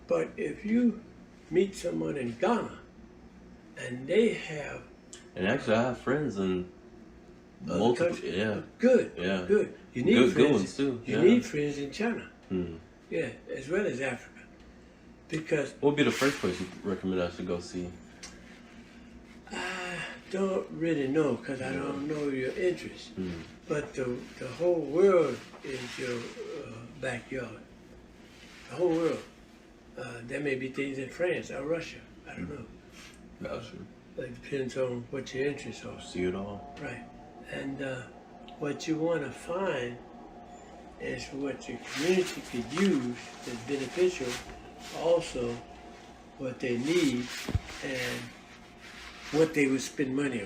But if you meet someone in Ghana and they have... And actually I have friends in multiple countries. Good. You need good ones too. You need friends in China. Yeah, as well as Africa. Because... What would be the first place you recommend I should go see? I don't really know because I don't know your interest. But the whole world is your backyard. The whole world. There may be things in France or Russia. I don't know. Gotcha. It depends on what your interests are. See it all. Right. And what you want to find is what your community could use that's beneficial, also what they need and what they would spend money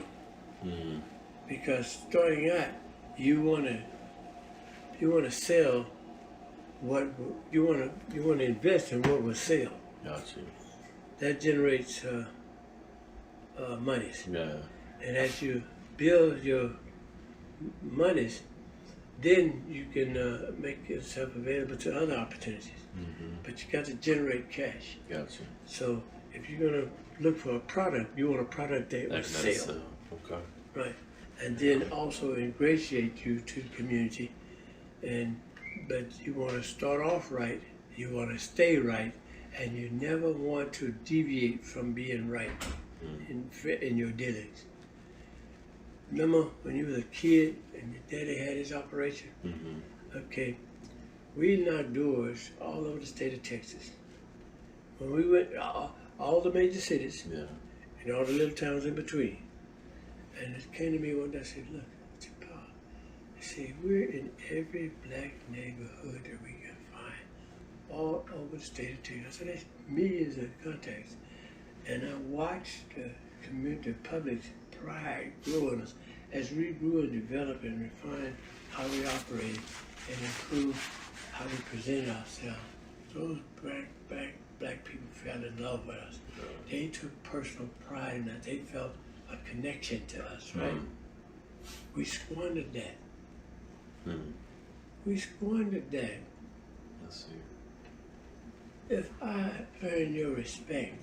on. Because starting out, you want to sell what you want to invest in what will sell. Gotcha. That generates monies. Yeah. And as you build your monies, then you can make yourself available to other opportunities. But you got to generate cash. Gotcha. So if you're gonna look for a product, you want a product that will sell. Okay. Right. And then also ingratiate you to the community. But you want to start off right, you want to stay right, and you never want to deviate from being right in your dealings. Remember when you was a kid and your daddy had his operation? Okay, we knocked doors all over the state of Texas. When we went, all the major cities and all the little towns in between. And it came to me one day, I said, look, I said, we're in every black neighborhood that we can find all over the state of Texas. I said, there's millions of contacts. And I watched the community, the public's pride grow in us as we grew and developed and refined how we operated and improved how we present ourselves. Those black people fell in love with us. They took personal pride in that. They felt a connection to us, right? We squandered that. We squandered that. Let's see. if I earn your respect,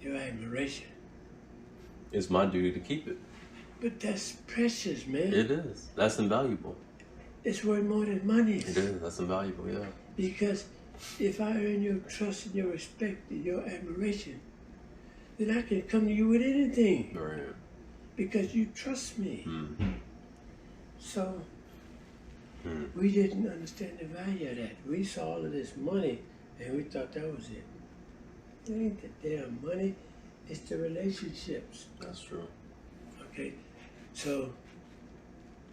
your admiration. It's my duty to keep it. But that's precious, man. It is. That's invaluable. It's worth more than money. It is. That's invaluable, yeah. Because if I earn your trust and your respect and your admiration, then I can come to you with anything. Right. Because you trust me. Mm-hmm. So we didn't understand the value of that. We saw all of this money and we thought that was it. It ain't the damn money, it's the relationships. That's true. Okay? So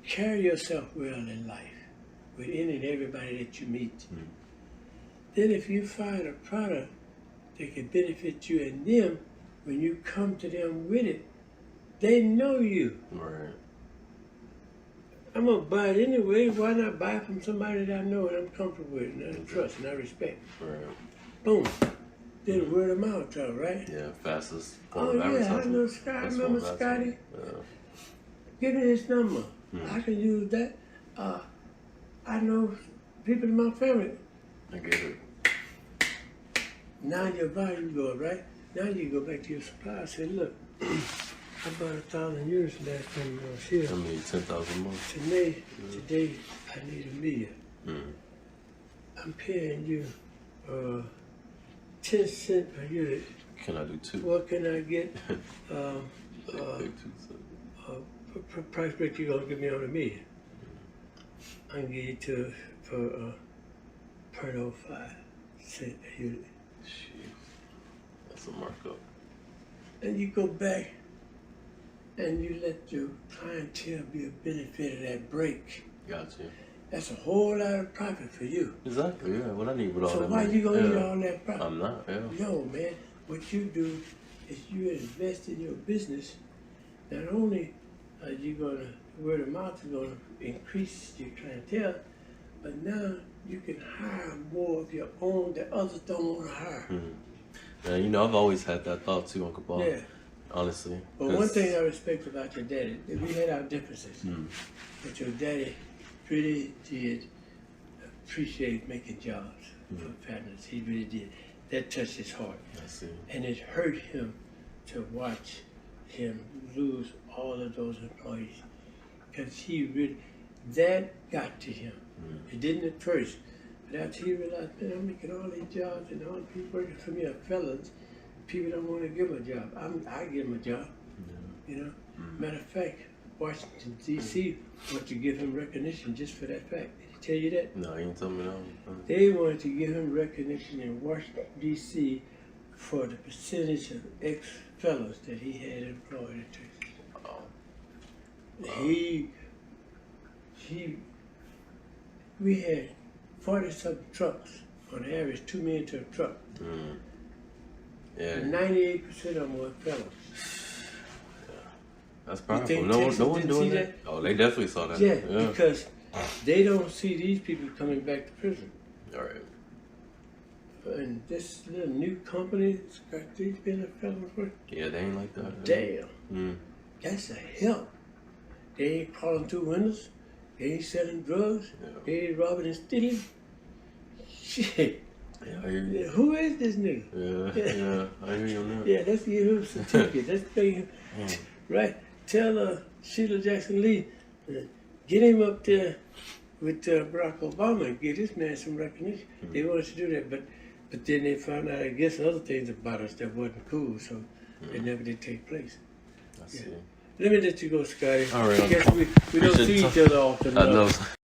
carry yourself well in life with any and everybody that you meet. Then if you find a product that can benefit you and them, when you come to them with it, they know you. Right. I'm gonna buy it anyway. Why not buy it from somebody that I know and I'm comfortable with and I trust and I respect? Right. Boom. Then word of mouth, all right? Yeah, fastest Oh form of yeah, I advertising. know Scott. I remember Scotty. Yeah. Give me his number. I can use that. I know people in my family. I get it. Now your value go up, right? Now you go back to your supplier and say, look, I bought 1,000 units last time I was here. I mean, 10,000 more. Today I need $1 million. I'm paying you 10 cents per unit. Can I do 2? What can I get? Like 2 cents. Price break you gonna give me on $1 million. I can give you to for 0.05 cent a unit. Jeez. That's a markup. And you go back and you let your clientele be a benefit of that break. Gotcha. That's a whole lot of profit for you. Exactly, yeah. What I need with all so that why money. you gonna need all that profit? I'm not, yeah. No, man. What you do is you invest in your business. Not only are you gonna, word of mouth is gonna increase your clientele, but now you can hire more of your own that others don't want to hire. Yeah, you know, I've always had that thought too, Uncle Bob. Yeah. Honestly. But one thing I respect about your daddy, that we had our differences, but your daddy really did appreciate making jobs for families. He really did. That touched his heart. I see. And it hurt him to watch him lose all of those employees. Because he really, that got to him. It didn't at first. But after he realized, man, I'm making all these jobs and all the people working for me are felons. People don't want to give him a job. I give him a job. You know? Matter of fact, Washington, D.C. want to give him recognition just for that fact. Did he tell you that? No, he didn't tell me that. They wanted to give him recognition in Washington, D.C. for the percentage of ex-fellows that he had employed in Texas. We had 40-something trucks, on average 2 million to a truck. Yeah. 98% of them were fellows. That's powerful. No one doing that? Oh, they definitely saw that. Yeah, because they don't see these people coming back to prison. All right. And this little new company has got these being a fellow for. Yeah, they ain't like that. Damn. That's a help. They ain't crawling through windows. They ain't selling drugs. They ain't robbing and stealing. Shit. Yeah, I hear you. Who is this nigga? Yeah, I hear you on that. Yeah, let's give him a certificate. Let's pay him. Right? Tell Sheila Jackson Lee, get him up there with Barack Obama and give this man some recognition. They wanted to do that, but then they found out, I guess, other things about us that wasn't cool, so it never did take place. I see. Let me let you go, Scotty. All right. I guess we don't see each other often enough. I know.